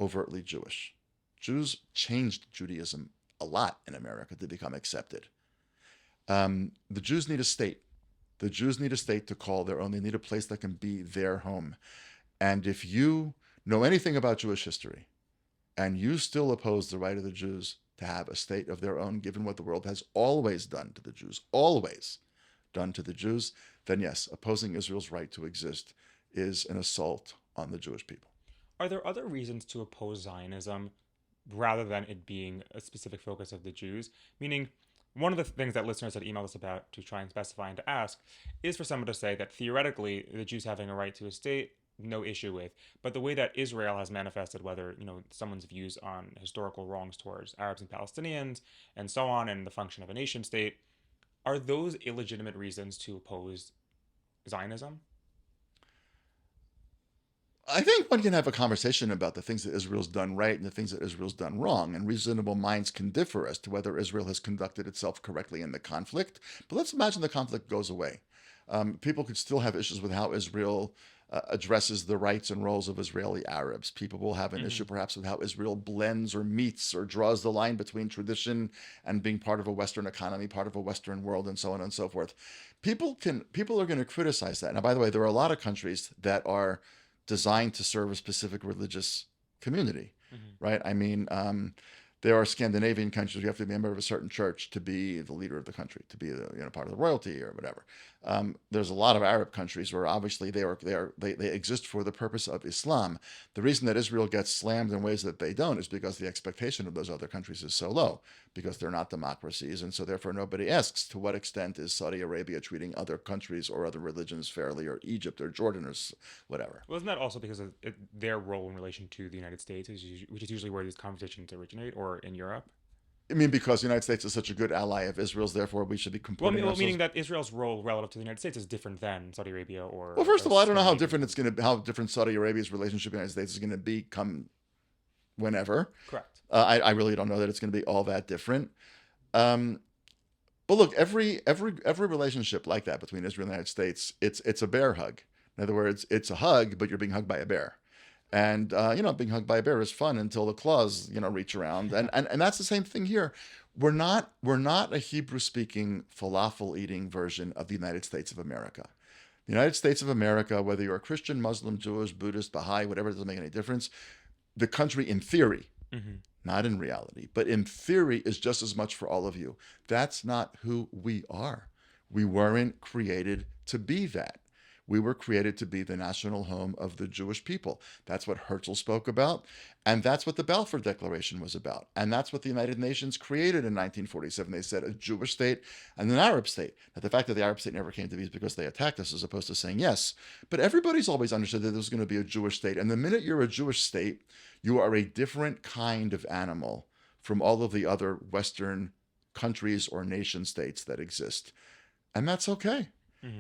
overtly Jewish. Jews changed Judaism a lot in America to become accepted. The Jews need a state. The Jews need a state to call their own. They need a place that can be their home. And if you know anything about Jewish history and you still oppose the right of the Jews to have a state of their own, given what the world has always done to the Jews, always done to the Jews, then yes, opposing Israel's right to exist is an assault on the Jewish people. Are there other reasons to oppose Zionism rather than it being a specific focus of the Jews? Meaning, one of the things that listeners had emailed us about to try and specify and to ask is for someone to say that theoretically the Jews having a right to a state, no issue with, but the way that Israel has manifested, whether someone's views on historical wrongs towards Arabs and Palestinians and so on, and the function of a nation state, are those illegitimate reasons to oppose Zionism? I think one can have a conversation about the things that Israel's done right and the things that Israel's done wrong, and reasonable minds can differ as to whether Israel has conducted itself correctly in the conflict. But let's imagine the conflict goes away. People could still have issues with how Israel addresses the rights and roles of Israeli Arabs. People will have an issue Hmm. perhaps with how Israel blends or meets or draws the line between tradition and being part of a Western economy, part of a Western world, and so on and so forth. People are going to criticize that. Now, by the way, there are a lot of countries that are designed to serve a specific religious community, Hmm. right? I mean, There are Scandinavian countries where you have to be a member of a certain church to be the leader of the country, to be part of the royalty or whatever. There's a lot of Arab countries where obviously they exist for the purpose of Islam. The reason that Israel gets slammed in ways that they don't is because the expectation of those other countries is so low, because they're not democracies, and so therefore nobody asks to what extent is Saudi Arabia treating other countries or other religions fairly, or Egypt or Jordan or whatever. Well, isn't that also because of their role in relation to the United States, which is usually where these conversations originate, or in Europe? I mean, because the United States is such a good ally of Israel's, therefore we should be comporting ourselves. Meaning that Israel's role relative to the United States is different than Saudi Arabia or. Well, first of all, I don't know how Scandinavia. different Saudi Arabia's relationship with the United States is going to become whenever. Correct. I really don't know that it's going to be all that different. But look, every relationship like that between Israel and the United States, it's a bear hug. In other words, it's a hug, but you're being hugged by a bear. And being hugged by a bear is fun until the claws reach around, and that's the same thing here. We're not a Hebrew-speaking, falafel-eating version of the United States of America. The United States of America, whether you're a Christian, Muslim, Jewish, Buddhist, Baha'i, whatever, it doesn't make any difference. The country, in theory, not in reality, but in theory, is just as much for all of you. That's not who we are. We weren't created to be that. We were created to be the national home of the Jewish people. That's what Herzl spoke about, and that's what the Balfour Declaration was about. And that's what the United Nations created in 1947. They said a Jewish state and an Arab state. Now, the fact that the Arab state never came to be is because they attacked us, as opposed to saying yes. But everybody's always understood that there's going to be a Jewish state. And the minute you're a Jewish state, you are a different kind of animal from all of the other Western countries or nation states that exist. And that's okay.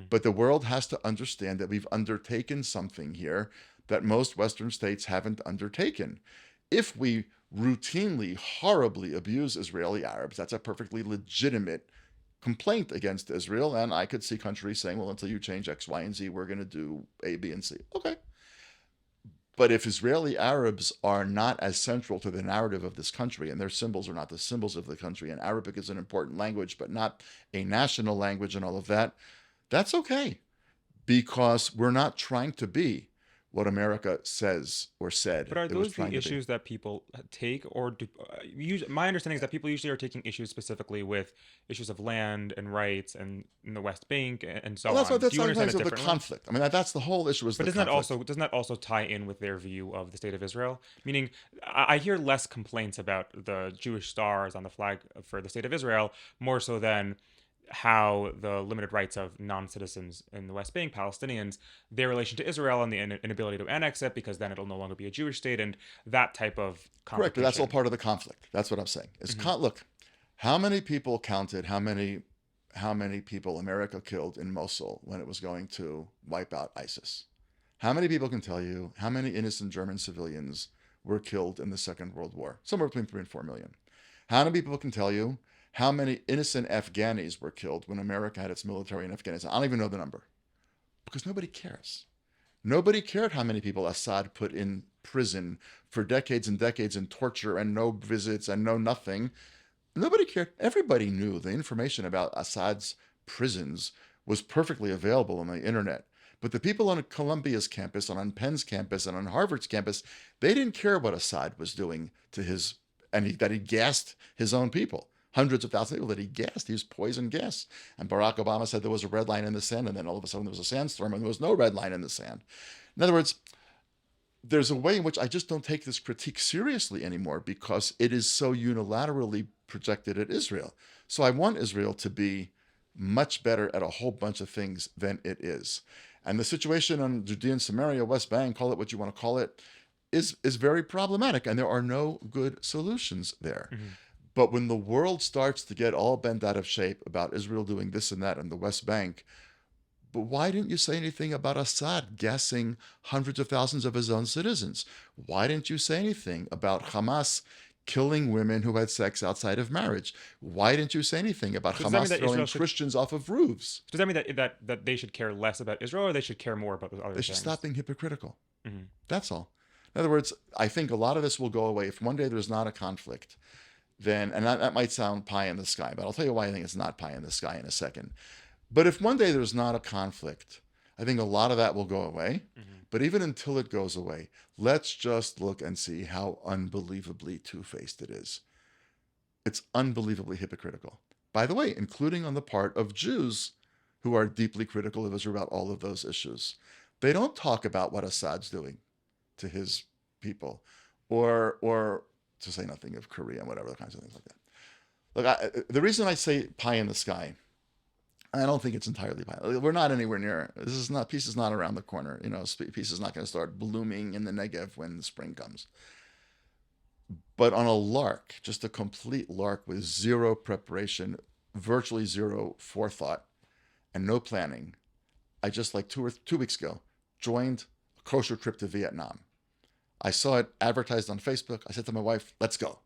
But the world has to understand that we've undertaken something here that most Western states haven't undertaken. If we routinely, horribly abuse Israeli Arabs, that's a perfectly legitimate complaint against Israel. And I could see countries saying, well, until you change X, Y, and Z, we're going to do A, B, and C. Okay. But if Israeli Arabs are not as central to the narrative of this country, and their symbols are not the symbols of the country, and Arabic is an important language, but not a national language and all of that, that's okay, because we're not trying to be what America says or said. But are those the issues that people take, or my understanding is that people usually are taking issues specifically with issues of land and rights and in the West Bank and so on. That's Do you understand it the differently? conflict. I mean, that's the whole issue. But doesn't that also tie in with their view of the state of Israel? Meaning, I hear less complaints about the Jewish stars on the flag for the state of Israel, more so than how the limited rights of non-citizens in the West Bank, Palestinians, their relation to Israel and the inability to annex it, because then it'll no longer be a Jewish state, and that type of competition. Correct, but that's all part of the conflict. That's what I'm saying. Look, how many people counted how many people America killed in Mosul when it was going to wipe out ISIS? How many people can tell you how many innocent German civilians were killed in the Second World War? Somewhere between 3 and 4 million. How many people can tell you how many innocent Afghanis were killed when America had its military in Afghanistan? I don't even know the number, because nobody cares. Nobody cared how many people Assad put in prison for decades and decades in torture and no visits and no nothing. Nobody cared. Everybody knew the information about Assad's prisons was perfectly available on the internet. But the people on Columbia's campus, and on Penn's campus, and on Harvard's campus, they didn't care what Assad was doing to that he gassed his own people. Hundreds of thousands of people that he gassed. He used poison gas. And Barack Obama said there was a red line in the sand, and then all of a sudden there was a sandstorm, and there was no red line in the sand. In other words, there's a way in which I just don't take this critique seriously anymore, because it is so unilaterally projected at Israel. So I want Israel to be much better at a whole bunch of things than it is. And the situation on Judea and Samaria, West Bank, call it what you want to call it, is very problematic, and there are no good solutions there. But when the world starts to get all bent out of shape about Israel doing this and that in the West Bank, but why didn't you say anything about Assad gassing hundreds of thousands of his own citizens? Why didn't you say anything about Hamas killing women who had sex outside of marriage? Why didn't you say anything about Hamas throwing Christians off of roofs? Does that mean that they should care less about Israel, or they should care more about those other things? They should stop being hypocritical. That's all. In other words, I think a lot of this will go away if one day there's not a conflict. Then, and that might sound pie in the sky, but I'll tell you why I think it's not pie in the sky in a second. But if one day there's not a conflict, I think a lot of that will go away. But even until it goes away, let's just look and see how unbelievably two-faced it is. It's unbelievably hypocritical. By the way, including on the part of Jews who are deeply critical of Israel about all of those issues. They don't talk about what Assad's doing to his people, or to say nothing of Korea and whatever, kinds of things like that. Look, the reason I say pie in the sky, I don't think it's entirely pie. We're not anywhere near. Peace is not around the corner. Peace is not going to start blooming in the Negev when the spring comes. But on a lark, just a complete lark with zero preparation, virtually zero forethought, and no planning, I just like 2 weeks ago joined a kosher trip to Vietnam. I saw it advertised on Facebook. I said to my wife, let's go.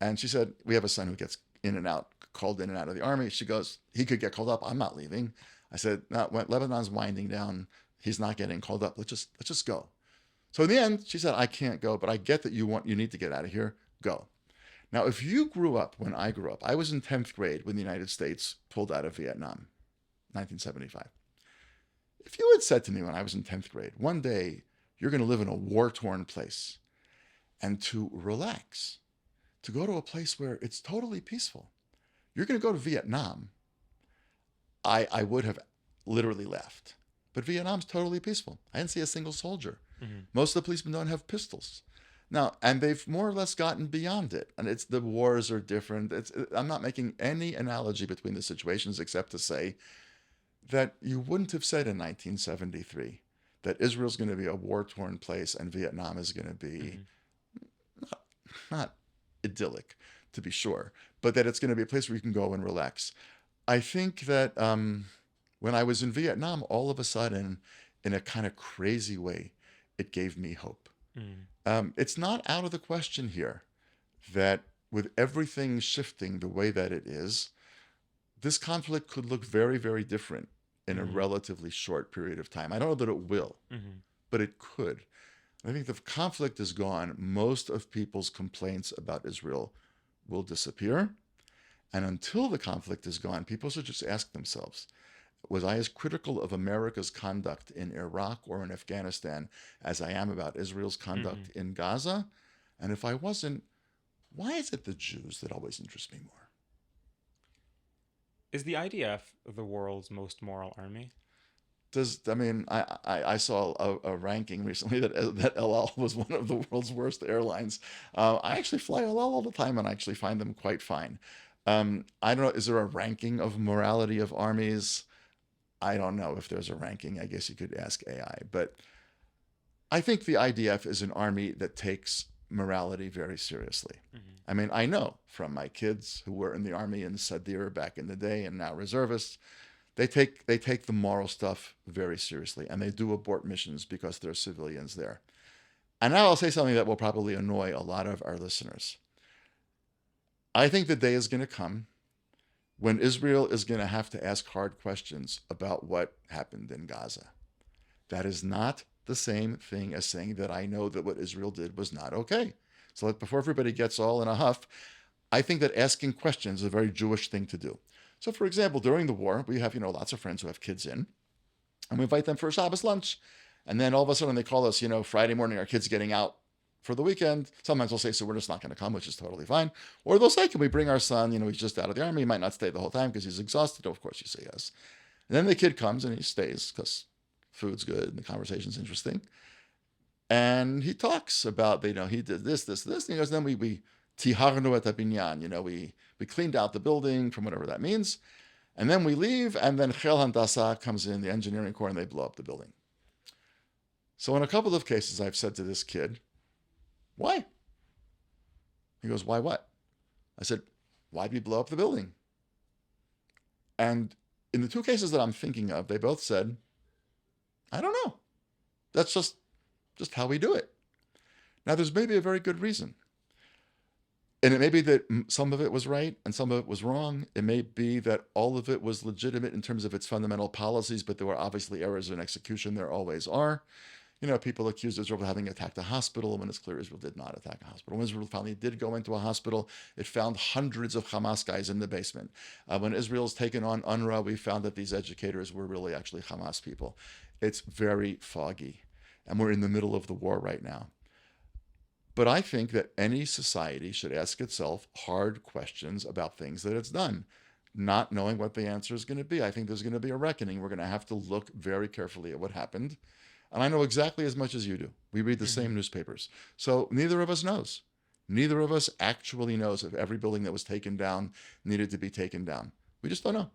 And she said, we have a son who gets in and out, called in and out of the army. She goes, he could get called up. I'm not leaving. I said, no, when Lebanon's winding down, he's not getting called up. Let's just go. So in the end, she said, I can't go, but I get that you need to get out of here. Go. Now, if you grew up when I grew up, I was in 10th grade when the United States pulled out of Vietnam, 1975. If you had said to me when I was in 10th grade, one day you're going to live in a war-torn place and to relax, to go to a place where it's totally peaceful, you're going to go to Vietnam, I would have literally laughed. But Vietnam's totally peaceful. I didn't see a single soldier. Mm-hmm. Most of the policemen don't have pistols. Now, and they've more or less gotten beyond it. And the wars are different. I'm not making any analogy between the situations except to say that you wouldn't have said in 1973 that Israel's going to be a war-torn place and Vietnam is going to be not idyllic, to be sure, but that it's going to be a place where you can go and relax. I think that when I was in Vietnam, all of a sudden, in a kind of crazy way, it gave me hope. It's not out of the question here that with everything shifting the way that it is, this conflict could look very, very different in a relatively short period of time. I don't know that it will, but it could. I think if the conflict is gone, most of people's complaints about Israel will disappear. And until the conflict is gone, people should just ask themselves, was I as critical of America's conduct in Iraq or in Afghanistan as I am about Israel's conduct in Gaza? And if I wasn't, why is it the Jews that always interest me more? Is the IDF the world's most moral army? I saw a ranking recently that El Al was one of the world's worst airlines. I actually fly El Al all the time and I actually find them quite fine. I don't know, is there a ranking of morality of armies? I don't know if there's a ranking. I guess you could ask AI. But I think the IDF is an army that takes morality very seriously. I mean, I know from my kids who were in the army in Sadir back in the day and now reservists, they take the moral stuff very seriously, and they do abort missions because there are civilians there. And now I'll say something that will probably annoy a lot of our listeners. I think the day is going to come when Israel is going to have to ask hard questions about what happened in Gaza. That is not the same thing as saying that I know that what Israel did was not okay. So before everybody gets all in a huff, I think that asking questions is a very Jewish thing to do. So, for example, during the war, we have, lots of friends who have kids in, and we invite them for a Shabbos lunch. And then all of a sudden they call us, Friday morning, our kid's getting out for the weekend. Sometimes they'll say, so we're just not going to come, which is totally fine. Or they'll say, can we bring our son? He's just out of the army. He might not stay the whole time because he's exhausted. Of course, you say yes. And then the kid comes and he stays because food's good and the conversation's interesting. And he talks about, he did this. And he goes, then we tiharnu et habinyan, we cleaned out the building from whatever that means. And then we leave, and then Chel Handasa comes in, the engineering corps, and they blow up the building. So in a couple of cases, I've said to this kid, why? He goes, why what? I said, why'd we blow up the building? And in the two cases that I'm thinking of, they both said, I don't know. That's just how we do it. Now, there's maybe a very good reason. And it may be that some of it was right and some of it was wrong. It may be that all of it was legitimate in terms of its fundamental policies, but there were obviously errors in execution. There always are. People accused Israel of having attacked a hospital when it's clear Israel did not attack a hospital. When Israel finally did go into a hospital, it found hundreds of Hamas guys in the basement. When Israel's taken on UNRWA, we found that these educators were really actually Hamas people. It's very foggy. And we're in the middle of the war right now. But I think that any society should ask itself hard questions about things that it's done, not knowing what the answer is going to be. I think there's going to be a reckoning. We're going to have to look very carefully at what happened. And I know exactly as much as you do. We read the same newspapers. So neither of us knows. Neither of us actually knows if every building that was taken down needed to be taken down. We just don't know.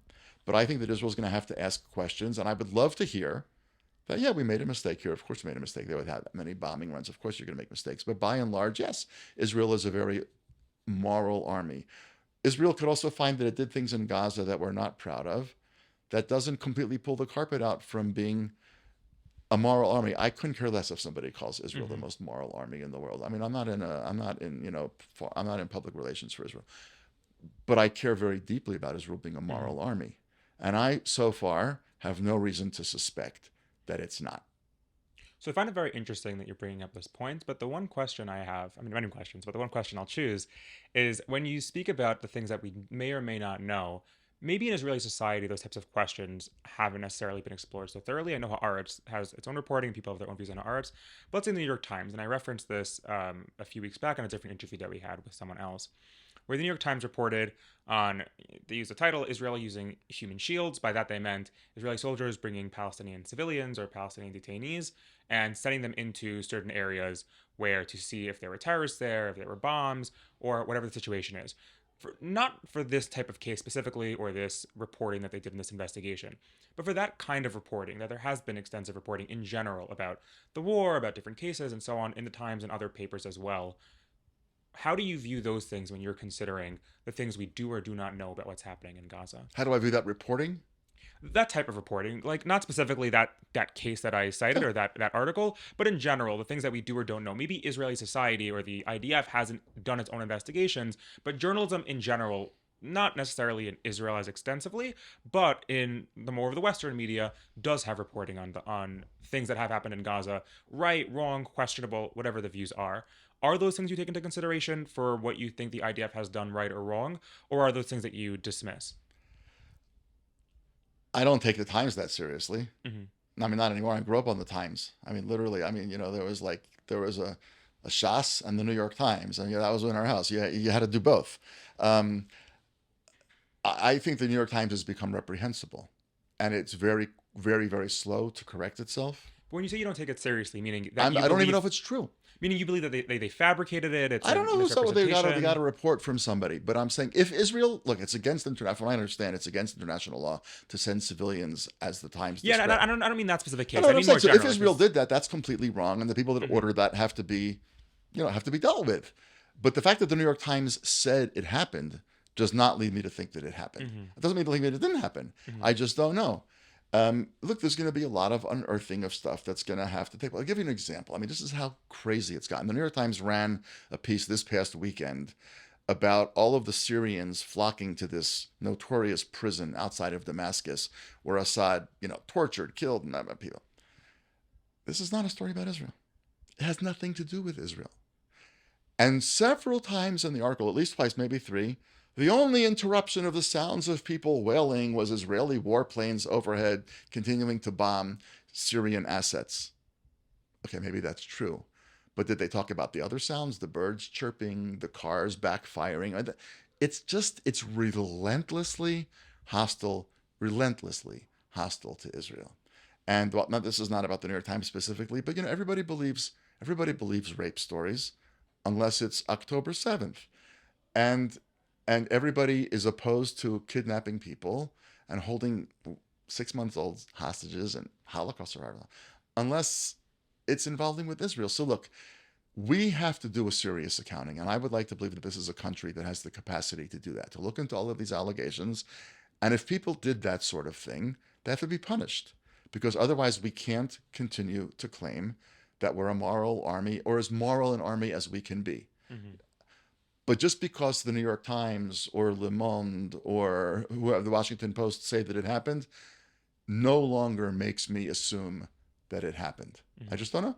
But I think that Israel's going to have to ask questions. And I would love to hear that, yeah, we made a mistake here. Of course we made a mistake. They would have many bombing runs. Of course you're going to make mistakes. But by and large, yes, Israel is a very moral army. Israel could also find that it did things in Gaza that we're not proud of. That doesn't completely pull the carpet out from being a moral army. I couldn't care less if somebody calls Israel the most moral army in the world. I mean, I'm not in public relations for Israel, but I care very deeply about Israel being a moral army. And I, so far, have no reason to suspect that it's not. So I find it very interesting that you're bringing up this point, but the one question I have, I mean, many questions, but the one question I'll choose is when you speak about the things that we may or may not know, maybe in Israeli society, those types of questions haven't necessarily been explored so thoroughly. I know how Haaretz has its own reporting, people have their own views on Haaretz, but let's say the New York Times, and I referenced this a few weeks back in a different interview that we had with someone else, where the New York Times reported on, they used the title, Israel using human shields. By that they meant Israeli soldiers bringing Palestinian civilians or Palestinian detainees and sending them into certain areas where to see if there were terrorists there, if there were bombs, or whatever the situation is. Not for this type of case specifically or this reporting that they did in this investigation, but for that kind of reporting, that there has been extensive reporting in general about the war, about different cases and so on in the Times and other papers as well. How do you view those things when you're considering the things we do or do not know about what's happening in Gaza? How do I view that reporting? That type of reporting, like not specifically that case that I cited or that article, but in general, the things that we do or don't know. Maybe Israeli society or the IDF hasn't done its own investigations, but journalism in general, not necessarily in Israel as extensively, but in the more of the Western media, does have reporting on things that have happened in Gaza, right, wrong, questionable, whatever the views are. Are those things you take into consideration for what you think the IDF has done right or wrong, or are those things that you dismiss? I don't take the Times that seriously. I mean, not anymore. I grew up on the Times. I mean, literally. I mean, there was a Shas and the New York Times, and that was in our house. You had to do both. I think the New York Times has become reprehensible, and it's very, very, very slow to correct itself. When you say you don't take it seriously, meaning that I don't even know if it's true. Meaning you believe that they fabricated it. It's I don't know. So they misrepresentation. got a report from somebody, but I'm saying if Israel, look, it's against international. From what I understand, it's against international law to send civilians, as the Times. Yeah, described. I don't mean that specific case. No, I mean more so general. if Israel did that, that's completely wrong, and the people that ordered that have to be dealt with. But the fact that the New York Times said it happened does not lead me to think that it happened. It doesn't mean to think that it didn't happen. I just don't know. Look, there's going to be a lot of unearthing of stuff that's going to have to take place. I'll give you an example. I mean, this is how crazy it's gotten. The New York Times ran a piece this past weekend about all of the Syrians flocking to this notorious prison outside of Damascus where Assad, tortured, killed, and people. This is not a story about Israel. It has nothing to do with Israel. And several times in the article, at least twice, maybe three, the only interruption of the sounds of people wailing was Israeli warplanes overhead continuing to bomb Syrian assets. Okay, maybe that's true. But did they talk about the other sounds? The birds chirping, the cars backfiring? It's relentlessly hostile to Israel. And now this is not about the New York Times specifically, but everybody believes rape stories unless it's October 7th. And everybody is opposed to kidnapping people and holding 6-month-olds hostages and Holocaust survivors, unless it's involving with Israel. So look, we have to do a serious accounting, and I would like to believe that this is a country that has the capacity to do that, to look into all of these allegations. And if people did that sort of thing, they have to be punished, because otherwise we can't continue to claim that we're a moral army, or as moral an army as we can be. But just because the New York Times or Le Monde or whoever, the Washington Post say that it happened, no longer makes me assume that it happened. I just don't know.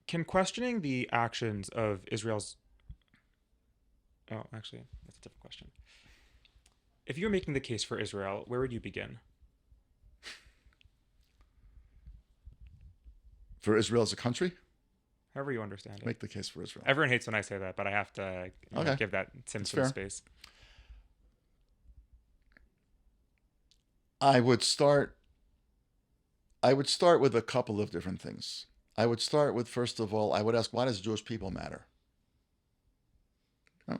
Can questioning the actions of Israel's... Oh, actually, that's a different question. If you were making the case for Israel, where would you begin? For Israel as a country? However you understand it. Make the case for Israel. Everyone hates when I say that, but I have to Okay. give that Tim That's some fair. space. I would start with a couple of different things. I would start with, first of all, I would ask, why does Jewish people matter? Oh,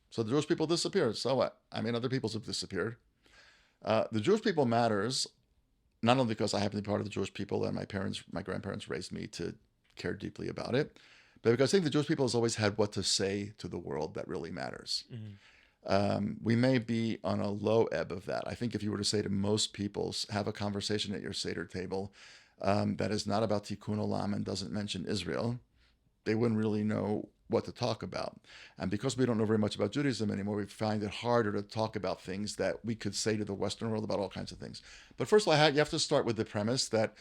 so the Jewish people disappeared. So what? I mean, other peoples have disappeared. The Jewish people matters not only because I happen to be part of the Jewish people and my grandparents raised me to care deeply about it, but because I think the Jewish people has always had what to say to the world that really matters. We may be on a low ebb of that. I think if you were to say to most people, have a conversation at your Seder table that is not about Tikkun Olam and doesn't mention Israel, they wouldn't really know what to talk about. And because we don't know very much about Judaism anymore, we find it harder to talk about things that we could say to the Western world about all kinds of things. But first of all, you have to start with the premise that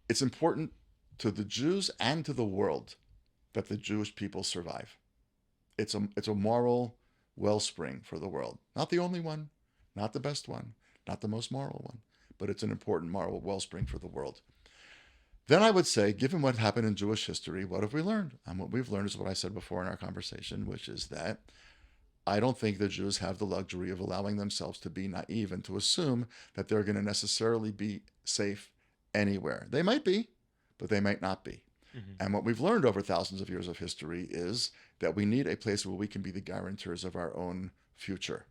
it's important to the Jews and to the world that the Jewish people survive. It's a moral wellspring for the world. Not the only one, not the best one, not the most moral one, but it's an important moral wellspring for the world. Then I would say, given what happened in Jewish history, what have we learned? And what we've learned is what I said before in our conversation, which is that I don't think the Jews have the luxury of allowing themselves to be naive and to assume that they're going to necessarily be safe anywhere. They might be, but they might not be. And what we've learned over thousands of years of history is that we need a place where we can be the guarantors of our own future.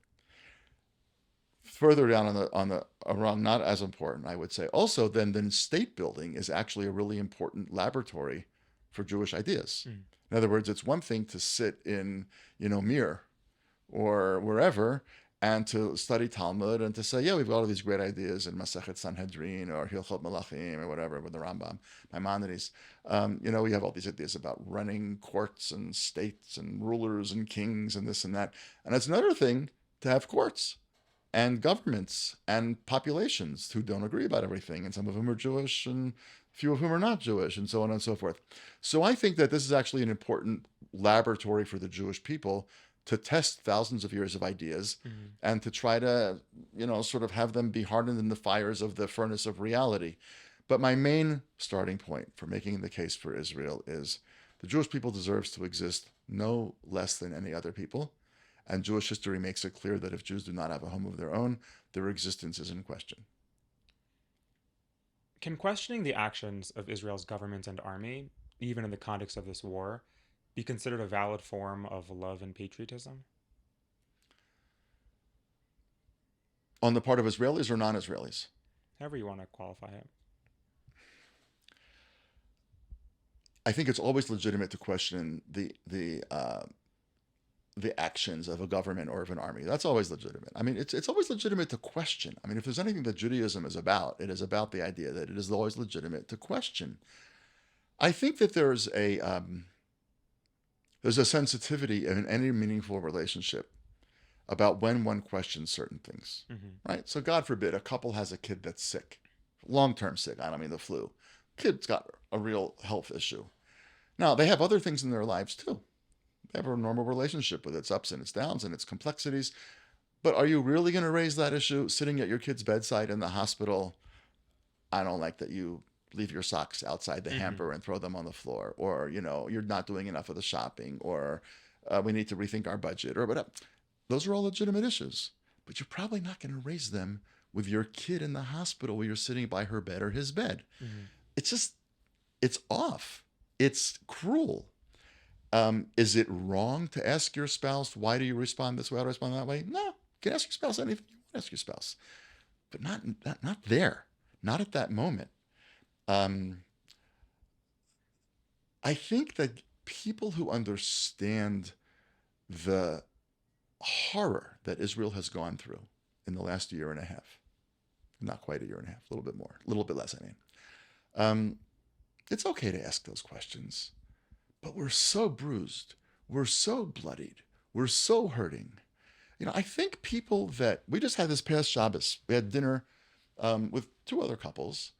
Further down on the rung, not as important, I would say. Also, then state building is actually a really important laboratory for Jewish ideas. In other words, it's one thing to sit in, Mir or wherever and to study Talmud and to say, yeah, we've got all these great ideas in Masechet Sanhedrin or Hilchot Melachim or whatever with the Rambam, Maimonides. We have all these ideas about running courts and states and rulers and kings and this and that. And it's another thing to have courts and governments and populations who don't agree about everything. And some of them are Jewish and few of whom are not Jewish and so on and so forth. So I think that this is actually an important laboratory for the Jewish people to test thousands of years of ideas and to try to, sort of have them be hardened in the fires of the furnace of reality. But my main starting point for making the case for Israel is the Jewish people deserves to exist no less than any other people. And Jewish history makes it clear that if Jews do not have a home of their own, their existence is in question. Can questioning the actions of Israel's government and army, even in the context of this war, be considered a valid form of love and patriotism? On the part of Israelis or non-Israelis? However you want to qualify it. I think it's always legitimate to question the actions of a government or of an army. That's always legitimate. I mean, it's always legitimate to question. I mean, if there's anything that Judaism is about, it is about the idea that it is always legitimate to question. I think that there's a sensitivity in any meaningful relationship about when one questions certain things, right? So God forbid a couple has a kid that's sick, long-term sick. I don't mean the flu. Kid's got a real health issue. Now, they have other things in their lives too. They have a normal relationship with its ups and its downs and its complexities. But are you really going to raise that issue sitting at your kid's bedside in the hospital? I don't like that you leave your socks outside the hamper and throw them on the floor, or you're not doing enough of the shopping, or we need to rethink our budget, or whatever. Those are all legitimate issues, but you're probably not going to raise them with your kid in the hospital where you're sitting by her bed or his bed. It's off. It's cruel. Is it wrong to ask your spouse, why do you respond this way? How do I respond that way? No, you can ask your spouse anything you want to ask your spouse, but not there, not at that moment. I think that people who understand the horror that Israel has gone through in the last year and a half, not quite a year and a half, a little bit more, a little bit less, I mean, it's okay to ask those questions, but we're so bruised, we're so bloodied, we're so hurting. I think people that we just had this past Shabbos, we had dinner with two other couples.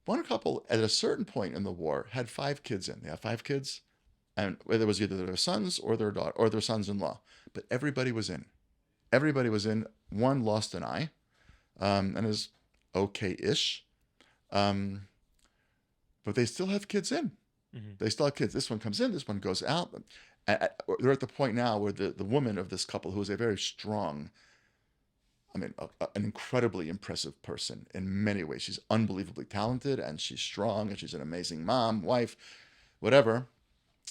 One couple at a certain point in the war had 5 kids in. They have 5 kids, and whether it was either their sons or their daughter or their sons-in-law, but everybody was in. Everybody was in. One lost an eye, and is okay-ish, but they still have kids in. They still have kids. This one comes in, this one goes out. They're at the point now where the woman of this couple, who is a very strong, an incredibly impressive person in many ways. She's unbelievably talented, and she's strong, and she's an amazing mom, wife, whatever.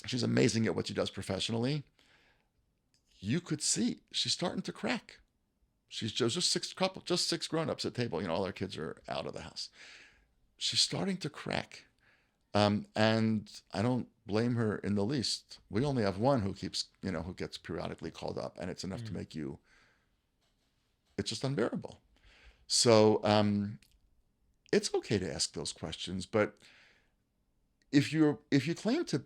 She's amazing at what she does professionally. You could see she's starting to crack. She's just six grown-ups at table. All their kids are out of the house. She's starting to crack. And I don't blame her in the least. We only have one who who gets periodically called up, and it's enough to make it's just unbearable. So it's okay to ask those questions, but if you claim to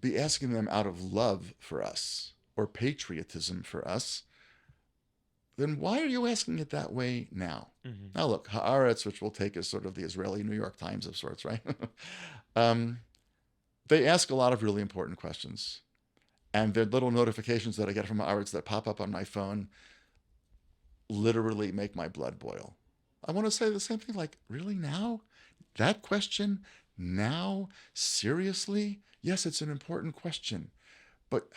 be asking them out of love for us or patriotism for us, then why are you asking it that way now? Now look, Haaretz, which we'll take as sort of the Israeli New York Times of sorts, right? They ask a lot of really important questions. And the little notifications that I get from Haaretz that pop up on my phone literally make my blood boil. I want to say the same thing, like, really now? That question? Now? Seriously? Yes, it's an important question. But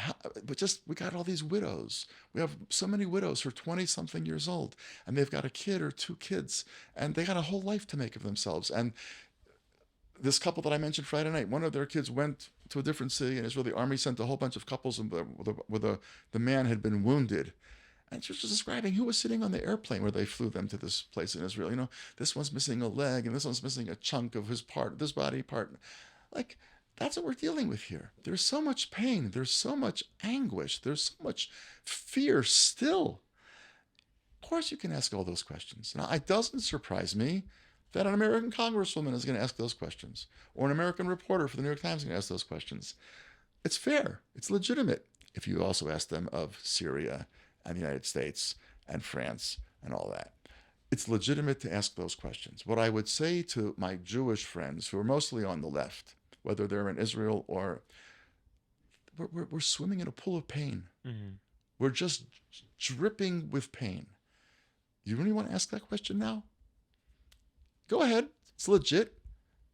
we got all these widows. We have so many widows who are 20-something years old, and they've got a kid or two kids, and they got a whole life to make of themselves. And this couple that I mentioned Friday night, one of their kids went to a different city, and Israeli army sent a whole bunch of couples where the man had been wounded. And she was just describing who was sitting on the airplane where they flew them to this place in Israel. This one's missing a leg, and this one's missing a chunk of this body part. Like, that's what we're dealing with here. There's so much pain. There's so much anguish. There's so much fear still. Of course you can ask all those questions. Now, it doesn't surprise me that an American congresswoman is going to ask those questions, or an American reporter for the New York Times is going to ask those questions. It's fair. It's legitimate if you also ask them of Syria and the United States and France and all that. It's legitimate to ask those questions. What I would say to my Jewish friends, who are mostly on the left, whether they're in Israel or we're swimming in a pool of pain. We're just dripping with pain. You really want to ask that question now? Go ahead. It's legit,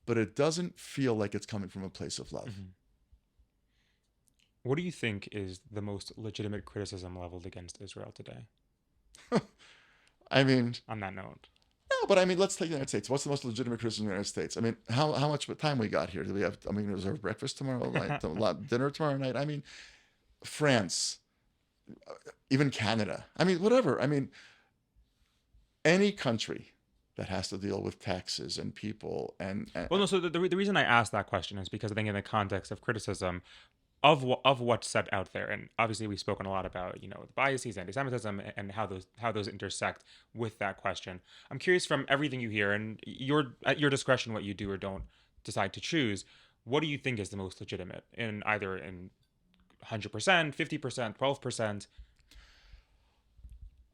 but it doesn't feel like it's coming from a place of love. What do you think is the most legitimate criticism leveled against Israel today? I mean, on that note. No, but let's take the United States. What's the most legitimate criticism of the United States? How much time we got here? Do we have, is there breakfast tomorrow night, dinner tomorrow night? France, even Canada. Whatever. Any country that has to deal with taxes and people and well, no. So the reason I asked that question is because I think in the context of criticism of what's set out there, and obviously we've spoken a lot about the biases, anti-Semitism, and how those intersect with that question. I'm curious, from everything you hear, and at your discretion what you do or don't decide to choose, what do you think is the most legitimate in either in 100%, 50%, 12%?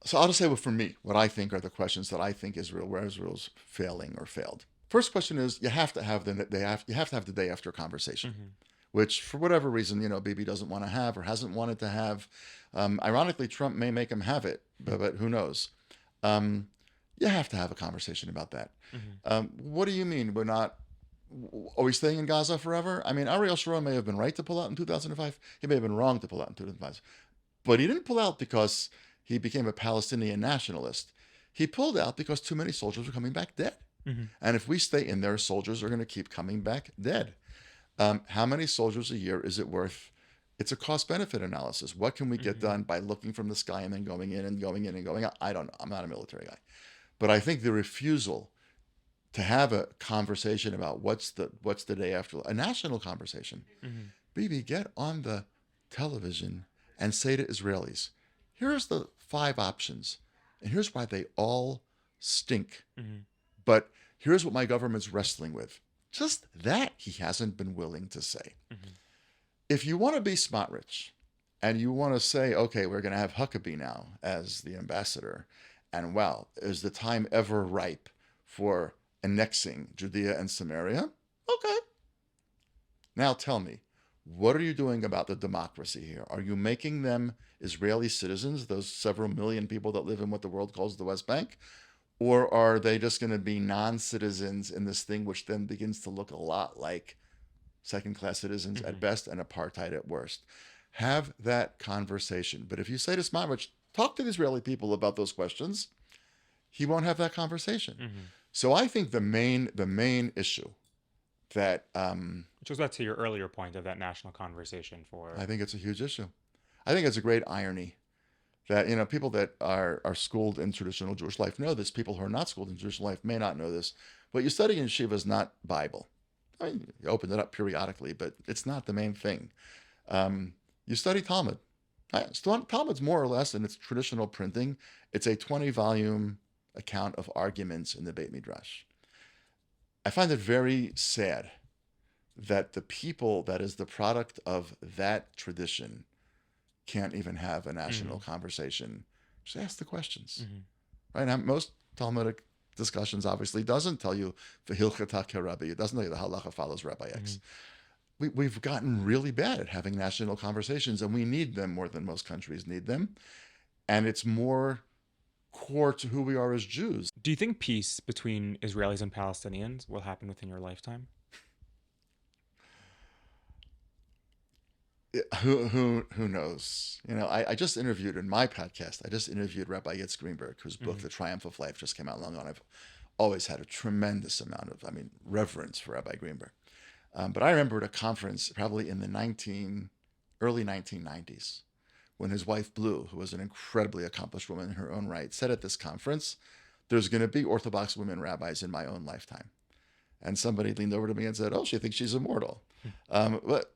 So I'll just say, for me, what I think are the questions that I think where Israel's failing or failed. First question is, you have to have the day after conversation. Which, for whatever reason, Bibi doesn't want to have or hasn't wanted to have. Ironically, Trump may make him have it, but who knows? You have to have a conversation about that. What do you mean we're not? Are we staying in Gaza forever? Ariel Sharon may have been right to pull out in 2005. He may have been wrong to pull out in 2005. But he didn't pull out because he became a Palestinian nationalist. He pulled out because too many soldiers were coming back dead. And if we stay in there, soldiers are going to keep coming back dead. How many soldiers a year is it worth? It's a cost-benefit analysis. What can we get done by looking from the sky and then going in and going in and going out? I don't know. I'm not a military guy. But I think the refusal to have a conversation about what's the day after, a national conversation. Bibi, get on the television and say to Israelis, here's the 5 options, and here's why they all stink. But here's what my government's wrestling with. Just that he hasn't been willing to say. If you want to be smart rich and you want to say, okay, we're going to have Huckabee now as the ambassador, and wow, is the time ever ripe for annexing Judea and Samaria? Okay. Now tell me, what are you doing about the democracy here? Are you making them Israeli citizens, those several million people that live in what the world calls the West Bank? Or are they just going to be non-citizens in this thing, which then begins to look a lot like second-class citizens at best, and apartheid at worst. Have that conversation. But if you say to Smotrich, talk to the Israeli people about those questions, he won't have that conversation. So I think the main issue that which goes back to your earlier point of that national conversation for. I think it's a huge issue. I think it's a great irony that people that are schooled in traditional Jewish life know this. People who are not schooled in Jewish life may not know this. What you study in yeshiva is not Bible. I mean, you open it up periodically, but it's not the main thing. You study Talmud. Talmud's more or less in its traditional printing. It's a 20-volume account of arguments in the Beit Midrash. I find it very sad that the people that is the product of that tradition can't even have a national conversation. Just ask the questions. Right now, most Talmudic discussions obviously doesn't tell you the Hilchata Kerabi. It doesn't tell you the halacha follows Rabbi X. We've gotten really bad at having national conversations, and we need them more than most countries need them. And it's more core to who we are as Jews. Do you think peace between Israelis and Palestinians will happen within your lifetime? Who knows? I just interviewed in my podcast. I just interviewed Rabbi Yitzhak Greenberg, whose book The Triumph of Life just came out long ago. And I've always had a tremendous amount of, reverence for Rabbi Greenberg. But I remember at a conference probably in the early 1990s, when his wife Blue, who was an incredibly accomplished woman in her own right, said at this conference, "There's going to be Orthodox women rabbis in my own lifetime." And somebody leaned over to me and said, "Oh, she thinks she's immortal." But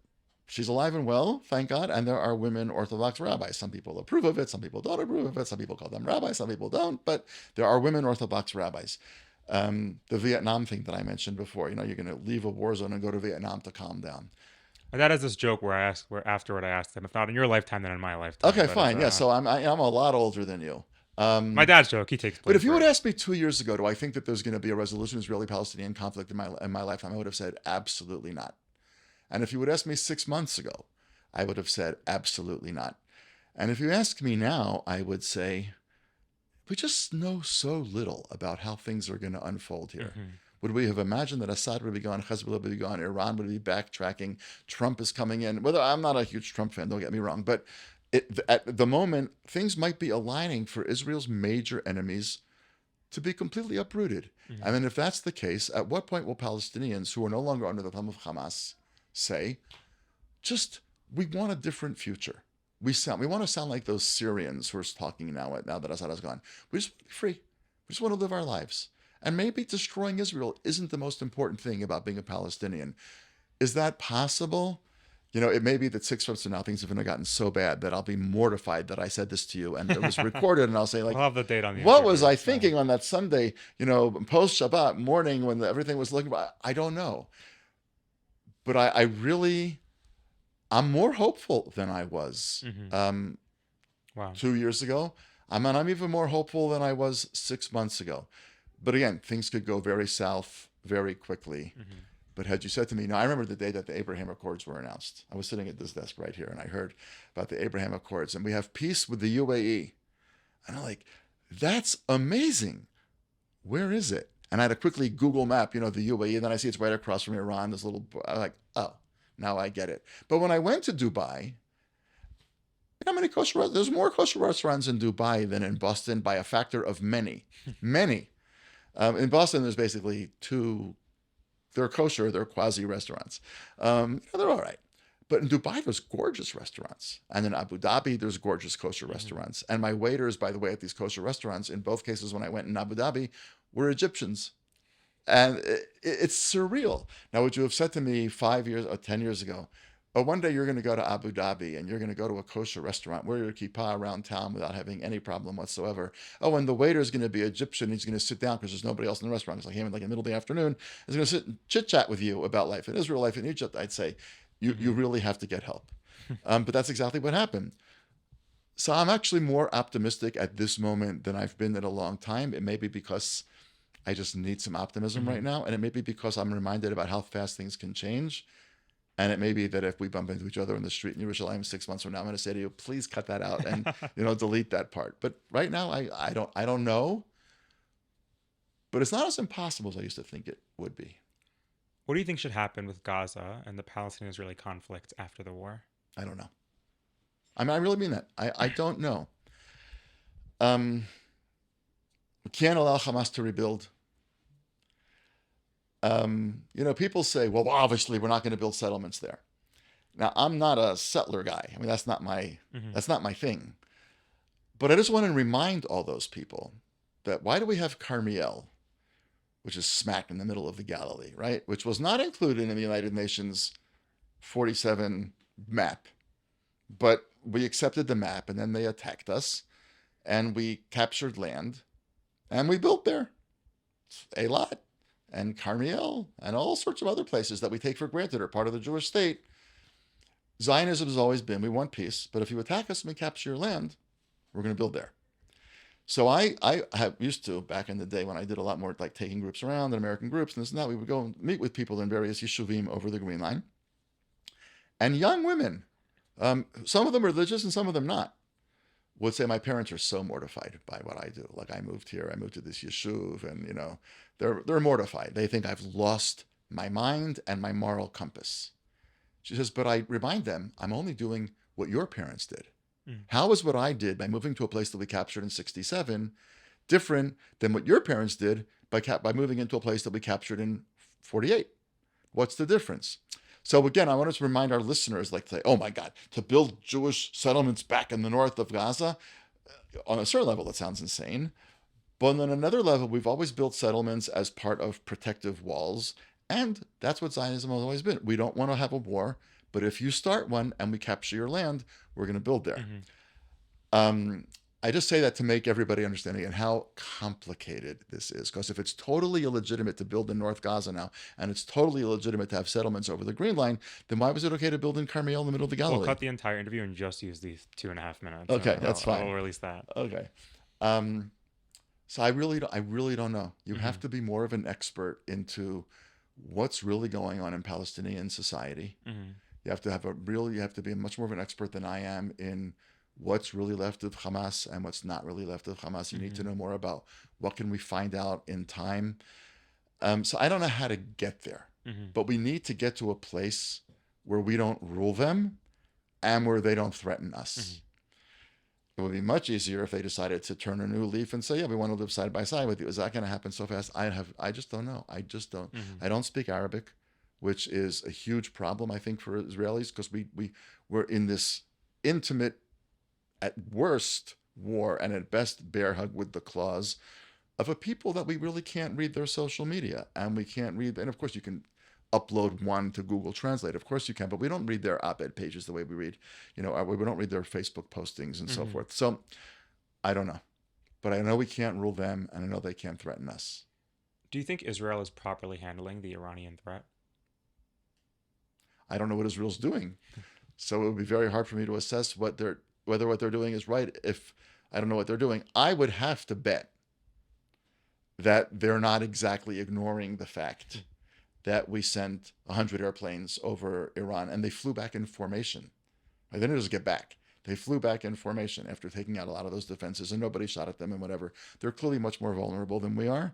she's alive and well, thank God, and there are women Orthodox rabbis. Some people approve of it, some people don't approve of it, some people call them rabbis, some people don't, but there are women Orthodox rabbis. The Vietnam thing that I mentioned before, you're going to leave a war zone and go to Vietnam to calm down. That is this joke where afterward I asked them, if not in your lifetime, then in my lifetime. Okay, fine. Yeah, so I'm a lot older than you. My dad's joke, he takes place. But if you would ask me 2 years ago, do I think that there's going to be a resolution of Israeli-Palestinian conflict in my lifetime, I would have said absolutely not. And if you would ask me 6 months ago, I would have said absolutely not. And if you ask me now, I would say we just know so little about how things are going to unfold here. Would we have imagined that Assad would be gone, Hezbollah would be gone, Iran would be backtracking, Trump is coming in? Whether I'm not a huge Trump fan, don't get me wrong, but at the moment, things might be aligning for Israel's major enemies to be completely uprooted. And then if that's the case, at what point will Palestinians who are no longer under the thumb of Hamas say, we want a different future. We want to sound like those Syrians who are talking now that Assad is gone. We just want to be free. We just want to live our lives. And maybe destroying Israel isn't the most important thing about being a Palestinian. Is that possible? It may be that 6 months from now, things have gotten so bad that I'll be mortified that I said this to you and it was recorded, and I'll say, like, we'll have the date on the what interview. was I thinking on that Sunday, post Shabbat morning when everything was looking, I don't know. But I'm more hopeful than I was 2 years ago. I'm even more hopeful than I was 6 months ago. But again, things could go very south very quickly. But had you said to me, I remember the day that the Abraham Accords were announced. I was sitting at this desk right here, and I heard about the Abraham Accords, and we have peace with the UAE. And I'm like, that's amazing. Where is it? And I had to quickly Google map, the UAE, and then I see it's right across from Iran. This little, I'm like, oh, now I get it. But when I went to Dubai, how many kosher restaurants? There's more kosher restaurants in Dubai than in Boston by a factor of many. In Boston, there's basically two. They're kosher, they're quasi restaurants. They're all right. But in Dubai, there's gorgeous restaurants. And in Abu Dhabi, there's gorgeous kosher restaurants. And my waiters, by the way, at these kosher restaurants, in both cases when I went in Abu Dhabi, were Egyptians. And it's surreal. Now, would you have said to me 5 years or 10 years ago, one day you're going to go to Abu Dhabi and you're going to go to a kosher restaurant, wear your kippah around town without having any problem whatsoever. And the waiter is going to be Egyptian. He's going to sit down because there's nobody else in the restaurant. It's like him in the middle of the afternoon. He's going to sit and chit-chat with you about life in Israel, life in Egypt. I'd say, you really have to get help. But that's exactly what happened. So I'm actually more optimistic at this moment than I've been in a long time. It may be because I just need some optimism right now. And it may be because I'm reminded about how fast things can change. And it may be that if we bump into each other in the street in Yerushalayim 6 months from now, I'm going to say to you, please cut that out and delete that part. But right now, I don't know. But it's not as impossible as I used to think it would be. What do you think should happen with Gaza and the Palestinian-Israeli conflict after the war? I don't know. I mean, I really mean that. I don't know. We can't allow Hamas to rebuild. People say, well, obviously we're not going to build settlements there. Now, I'm not a settler guy. I mean, that's not my thing. But I just want to remind all those people that why do we have Carmiel, which is smack in the middle of the Galilee, right? Which was not included in the United Nations 47 map. But we accepted the map, and then they attacked us, and we captured land, and we built there. Eilat and Carmiel and all sorts of other places that we take for granted are part of the Jewish state. Zionism has always been, we want peace, but if you attack us and we capture your land, we're going to build there. So I have used to, back in the day when I did a lot more like taking groups around and American groups and this and that, we would go and meet with people in various yeshuvim over the Green Line. And young women, some of them religious and some of them not, would say, my parents are so mortified by what I do. Like, I moved here, I moved to this yeshuv, and they're mortified. They think I've lost my mind and my moral compass. She says, but I remind them, I'm only doing what your parents did. How is what I did by moving to a place that we captured in 67 different than what your parents did by moving into a place that we captured in 48? What's the difference? So again, I want to remind our listeners, like, say, oh my God, to build Jewish settlements back in the north of Gaza, on a certain level, that sounds insane. But on another level, we've always built settlements as part of protective walls. And that's what Zionism has always been. We don't want to have a war, but if you start one and we capture your land, we're going to build there. I just say that to make everybody understand again how complicated this is. Because if it's totally illegitimate to build in North Gaza now, and it's totally illegitimate to have settlements over the Green Line, then why was it okay to build in Carmiel in the middle of the Galilee? We'll cut the entire interview and just use these 2.5 minutes. Okay, that's fine. I'll release that. Okay. So I really don't know. You have to be more of an expert into what's really going on in Palestinian society. You have to be much more of an expert than I am in what's really left of Hamas and what's not really left of Hamas. You need to know more about what can we find out in time. So I don't know how to get there, but we need to get to a place where we don't rule them and where they don't threaten us. It would be much easier if they decided to turn a new leaf and say, yeah, we want to live side by side with you. Is that going to happen so fast? I just don't know. I just don't. I don't speak Arabic, which is a huge problem, I think, for Israelis, because we're in this intimate, at worst, war, and at best, bear hug with the claws of a people that we really can't read their social media. And we can't read, and of course you can upload one to Google Translate. Of course you can, but we don't read their op-ed pages the way we read, we don't read their Facebook postings and so forth. So I don't know, but I know we can't rule them, and I know they can't threaten us. Do you think Israel is properly handling the Iranian threat? I don't know what Israel's doing. So it would be very hard for me to assess whether what they're doing is right if I don't know what they're doing. I would have to bet that they're not exactly ignoring the fact that we sent 100 airplanes over Iran and they flew back in formation. They didn't just get back. They flew back in formation after taking out a lot of those defenses, and nobody shot at them and whatever. They're clearly much more vulnerable than we are.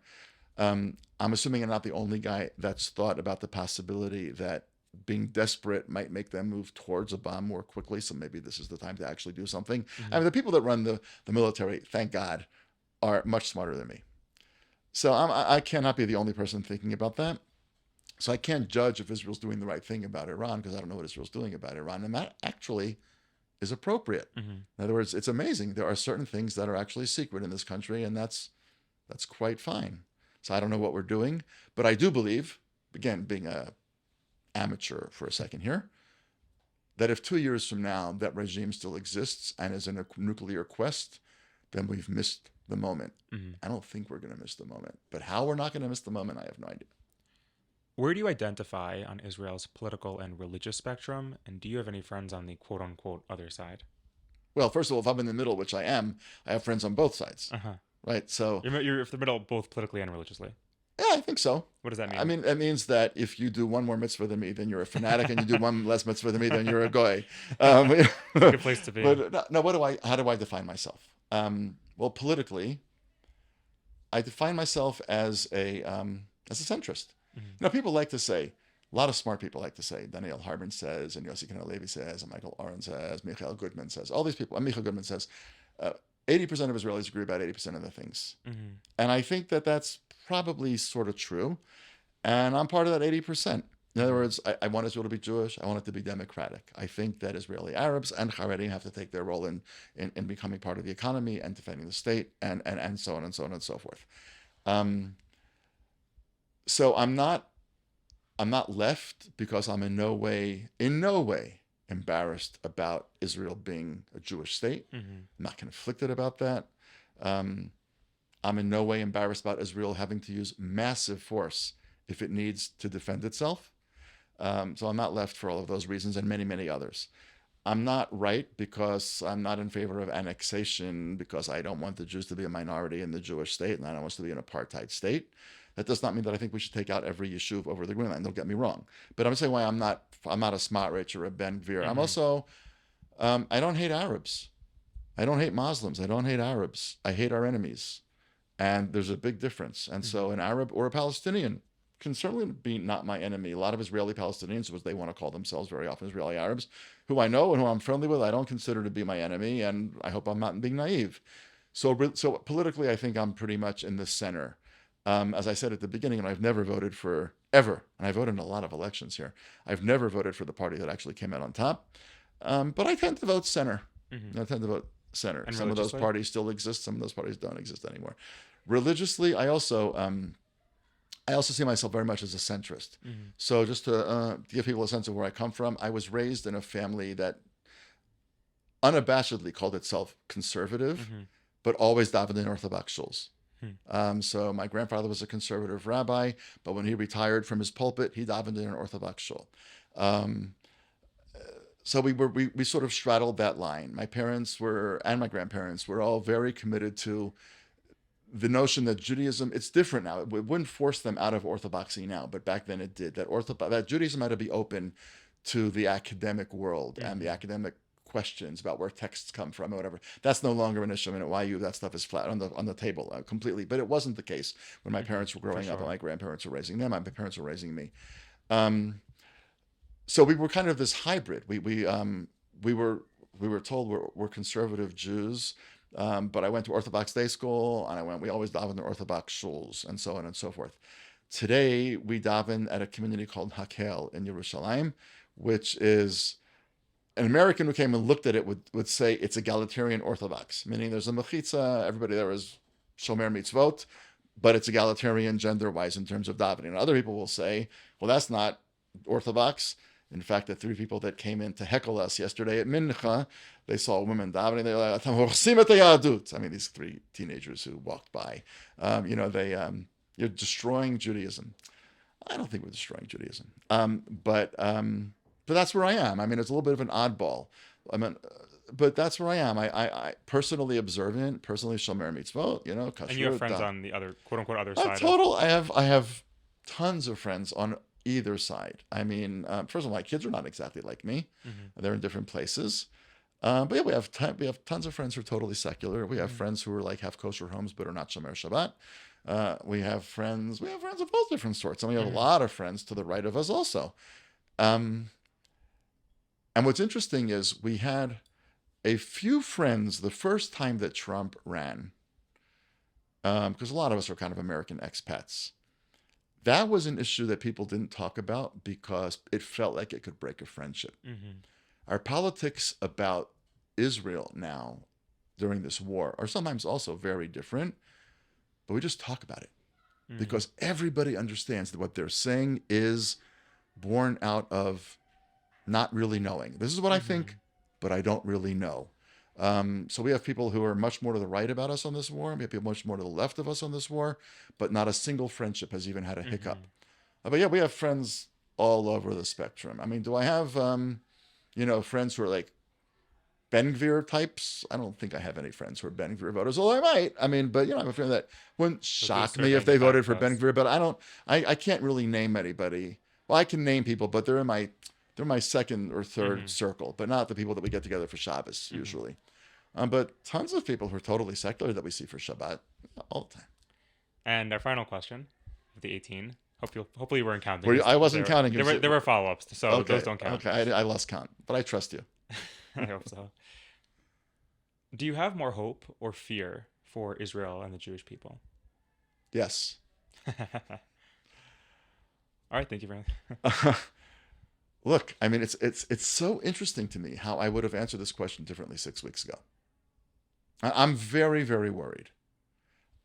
I'm assuming I'm not the only guy that's thought about the possibility that being desperate might make them move towards a bomb more quickly. So maybe this is the time to actually do something. I mean, the people that run the military, thank God, are much smarter than me. So I cannot be the only person thinking about that. So I can't judge if Israel's doing the right thing about Iran, because I don't know what Israel's doing about Iran. And that actually is appropriate. In other words, it's amazing. There are certain things that are actually secret in this country, and that's quite fine. So I don't know what we're doing, but I do believe, again, being a amateur for a second here, that if 2 years from now that regime still exists and is in a nuclear quest, then we've missed the moment. I don't think we're going to miss the moment, but how we're not going to miss the moment, I have no idea. Where do you identify on Israel's political and religious spectrum, and do you have any friends on the quote-unquote other side? Well, first of all, if I'm in the middle, which I am, I have friends on both sides, right? So you're in the middle, both politically and religiously. Yeah, I think so. What does that mean? I mean, it means that if you do one more mitzvah than me, then you're a fanatic, and you do one less mitzvah than me, then you're a goy. Good place to be. But no, how do I define myself? Well, politically, I define myself as a centrist. People like to say, a lot of smart people like to say, Daniel Harbin says, and Yossi Kanalevi says, and Michael Oren says, Michael Goodman says, all these people, and Michael Goodman says, 80% of Israelis agree about 80% of the things. And I think that that's probably sort of true. And I'm part of that 80%. In other words, I want Israel to be Jewish. I want it to be democratic. I think that Israeli Arabs and Haredim have to take their role in becoming part of the economy and defending the state and so on and so on and so forth. So I'm not left because I'm in no way embarrassed about Israel being a Jewish state. I'm not conflicted about that. I'm in no way embarrassed about Israel having to use massive force if it needs to defend itself. So I'm not left for all of those reasons and many, many others. I'm not right because I'm not in favor of annexation, because I don't want the Jews to be a minority in the Jewish state and I don't want us to be an apartheid state. That does not mean that I think we should take out every yeshuv over the Green Line. Don't get me wrong. But I'm saying why I'm not a Smotrich or a Ben Gvir. I'm also, I don't hate Arabs. I don't hate Muslims. I don't hate Arabs. I hate our enemies. And there's a big difference. And so an Arab or a Palestinian can certainly be not my enemy. A lot of Israeli Palestinians, which they want to call themselves very often Israeli Arabs, who I know and who I'm friendly with, I don't consider to be my enemy, and I hope I'm not being naive. So politically, I think I'm pretty much in the center. As I said at the beginning, and I've never voted for ever, and I voted in a lot of elections here, I've never voted for the party that actually came out on top. But I tend to vote center. I tend to vote center. And some of those parties still exist. Some of those parties don't exist anymore. Religiously, I also see myself very much as a centrist. So just to give people a sense of where I come from, I was raised in a family that unabashedly called itself conservative, but always davened in Orthodox shuls. So my grandfather was a conservative rabbi, but when he retired from his pulpit, he davened in an Orthodox shul. So we sort of straddled that line. My parents and my grandparents were all very committed to the notion that Judaism, it's different now. It wouldn't force them out of orthodoxy now, but back then it did. That Judaism had to be open to the academic world and the academic questions about where texts come from or whatever. That's no longer an issue. I mean, at YU, that stuff is flat on the table completely. But it wasn't the case when my parents were growing up and my grandparents were raising them. My parents were raising me. So we were kind of this hybrid. We were told we're conservative Jews. But I went to Orthodox day school, and we always daven in Orthodox shuls, and so on and so forth. Today, we daven at a community called Hakel in Yerushalayim, which is, an American who came and looked at it would say it's egalitarian Orthodox, meaning there's a mechitza, everybody there is shomer mitzvot, but it's egalitarian gender-wise in terms of davening. And other people will say, well, that's not Orthodox. In fact, the 3 people that came in to heckle us yesterday at Mincha, they saw women davening. They were like, I mean, these 3 teenagers who walked by, you're destroying Judaism. I don't think we're destroying Judaism. But that's where I am. I mean, it's a little bit of an oddball. But that's where I am. I personally observant, personally shomer mitzvot, kashrut. And you have friends on the other, quote unquote, other side. I have tons of friends on either side. I mean, first of all, my kids are not exactly like me. They're in different places. But yeah, we have tons of friends who are totally secular. We have friends who are like have kosher homes but are not shomer Shabbat. We have friends of all different sorts, and we have a lot of friends to the right of us also. And what's interesting is we had a few friends the first time that Trump ran, because a lot of us are kind of American expats. That was an issue that people didn't talk about because it felt like it could break a friendship. Our politics about Israel now during this war are sometimes also very different, but we just talk about it because everybody understands that what they're saying is born out of not really knowing. This is what I think, but I don't really know. So we have people who are much more to the right about us on this war. We have people much more to the left of us on this war, but not a single friendship has even had a hiccup. But yeah, we have friends all over the spectrum. I mean, do I have, friends who are like Ben Gvir types? I don't think I have any friends who are Ben Gvir voters, although I might. I mean, but I have a friend that wouldn't shock me if they voted for Ben Gvir, but I can't really name anybody. Well, I can name people, but they're in my second or third circle, but not the people that we get together for Shabbos usually. But tons of people who are totally secular that we see for Shabbat all the time. And our final question of the 18. Hopefully you weren't counting. Were you, 'Cause I wasn't counting. There were follow-ups, so Okay, those don't count. okay. I lost count, but I trust you. I hope so. Do you have more hope or fear for Israel and the Jewish people? Yes. All right, thank you very much. Look, I mean, it's so interesting to me how I would have answered this question differently 6 weeks ago. I'm very, very worried.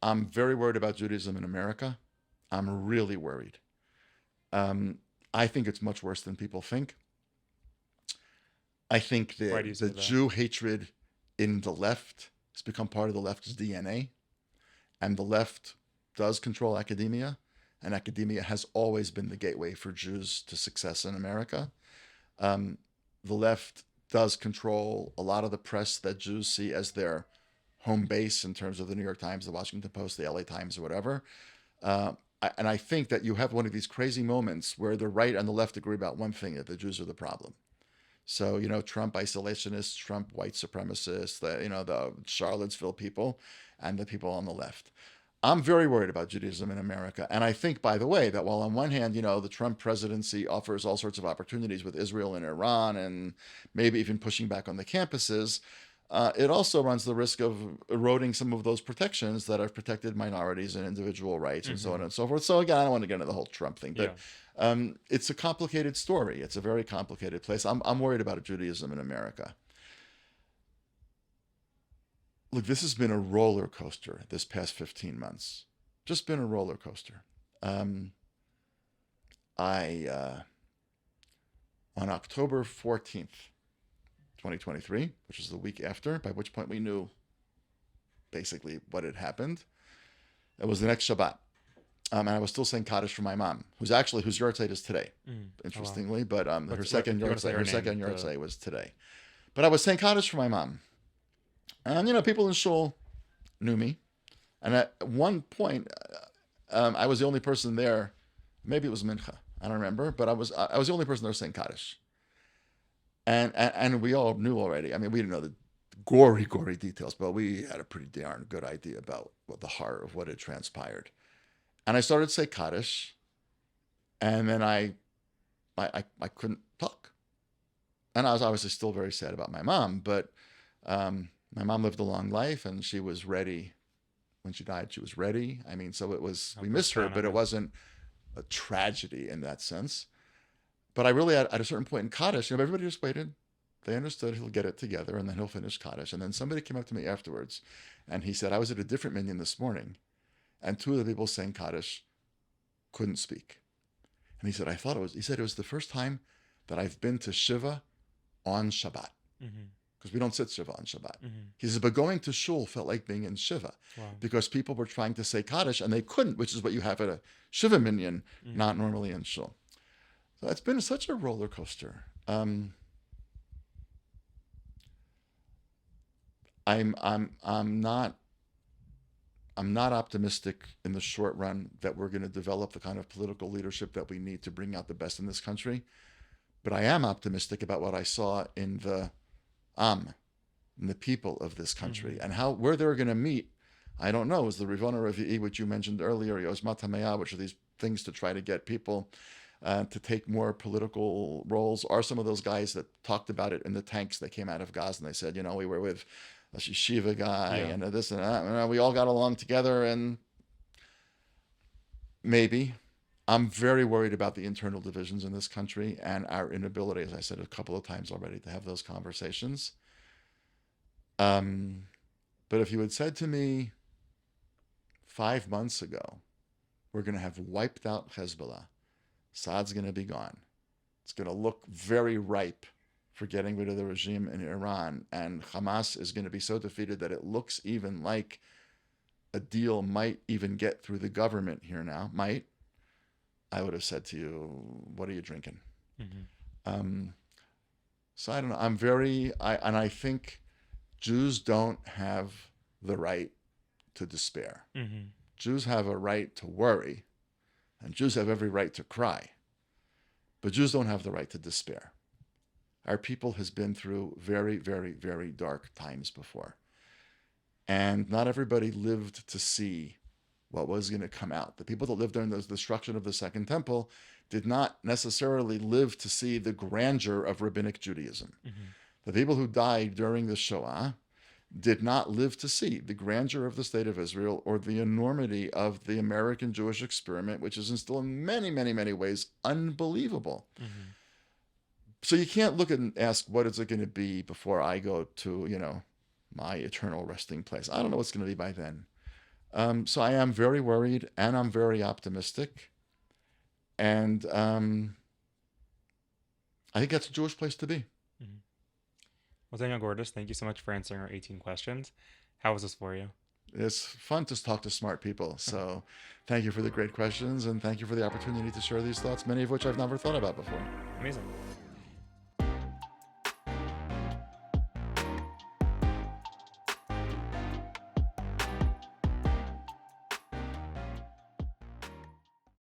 I'm very worried about Judaism in America. I'm really worried. I think it's much worse than people think. I think Why do that you say the that? Jew hatred in the left has become part of the left's DNA, and the left does control academia, and academia has always been the gateway for Jews to success in America. The left does control a lot of the press that Jews see as their home base in terms of the New York Times, the Washington Post, the LA Times, or whatever. And I think that you have one of these crazy moments where the right and the left agree about one thing, that the Jews are the problem. So, Trump isolationists, Trump white supremacists, the Charlottesville people, and the people on the left. I'm very worried about Judaism in America. And I think, by the way, that while on one hand, the Trump presidency offers all sorts of opportunities with Israel and Iran and maybe even pushing back on the campuses, it also runs the risk of eroding some of those protections that have protected minorities and individual rights and so on and so forth. So again, I don't want to get into the whole Trump thing, but it's a complicated story. It's a very complicated place. I'm worried about Judaism in America. Look, this has been a roller coaster this past 15 months. Just been a roller coaster. On October 14th, 2023, which is the week after, by which point we knew basically what had happened. It was the next Shabbat. And I was still saying Kaddish for my mom, whose yahrzeit is today, interestingly, but her second yahrzeit was today. But I was saying Kaddish for my mom. And, people in shul knew me. And at one point, I was the only person there. Maybe it was Mincha. I don't remember. But I was the only person there saying Kaddish. And we all knew already. I mean, we didn't know the gory details, but we had a pretty darn good idea about the horror of what had transpired. And I started to say Kaddish. And then I couldn't talk. And I was obviously still very sad about my mom. But my mom lived a long life, and she was ready. When she died, she was ready. I mean, so it was, we missed her, but it wasn't a tragedy in that sense. But I really, at a certain point in Kaddish, everybody just waited. They understood he'll get it together, and then he'll finish Kaddish. And then somebody came up to me afterwards, and he said, I was at a different minyan this morning, and two of the people saying Kaddish couldn't speak. And he said, he said it was the first time that I've been to Shiva on Shabbat. Because we don't sit Shiva on Shabbat. He says, but going to shul felt like being in Shiva. Wow. Because people were trying to say Kaddish and they couldn't, which is what you have at a Shiva minyan, not normally in shul. So it's been such a roller coaster. I'm not optimistic in the short run that we're going to develop the kind of political leadership that we need to bring out the best in this country. But I am optimistic about what I saw in the people of this country, and where they're going to meet. I don't know. Is the Rivona Revi'i, which you mentioned earlier, Yozmat HaMe'ah, which are these things to try to get people to take more political roles, are some of those guys that talked about it in the tanks that came out of Gaza, and they said, we were with a yeshiva guy and this and that, and we all got along together, and maybe. I'm very worried about the internal divisions in this country and our inability, as I said a couple of times already, to have those conversations. But if you had said to me 5 months ago, we're going to have wiped out Hezbollah, Assad's going to be gone, it's going to look very ripe for getting rid of the regime in Iran, and Hamas is going to be so defeated that it looks even like a deal might even get through the government here now, I would have said to you, what are you drinking? So I don't know. I think Jews don't have the right to despair. Jews have a right to worry, and Jews have every right to cry. But Jews don't have the right to despair. Our people has been through very, very, very dark times before. And not everybody lived to see what was going to come out. The people that lived during the destruction of the Second Temple did not necessarily live to see the grandeur of rabbinic Judaism. Mm-hmm. The people who died during the Shoah did not live to see the grandeur of the state of Israel or the enormity of the American Jewish experiment, which is still in many, many, many ways unbelievable. Mm-hmm. So you can't look and ask, what is it going to be before I go to, my eternal resting place? I don't know what's going to be by then. So I am very worried, and I'm very optimistic. And I think that's a Jewish place to be. Mm-hmm. Well, Daniel Gordis, thank you so much for answering our 18 questions. How was this for you? It's fun to talk to smart people. So thank you for the great questions, and thank you for the opportunity to share these thoughts, many of which I've never thought about before. Amazing.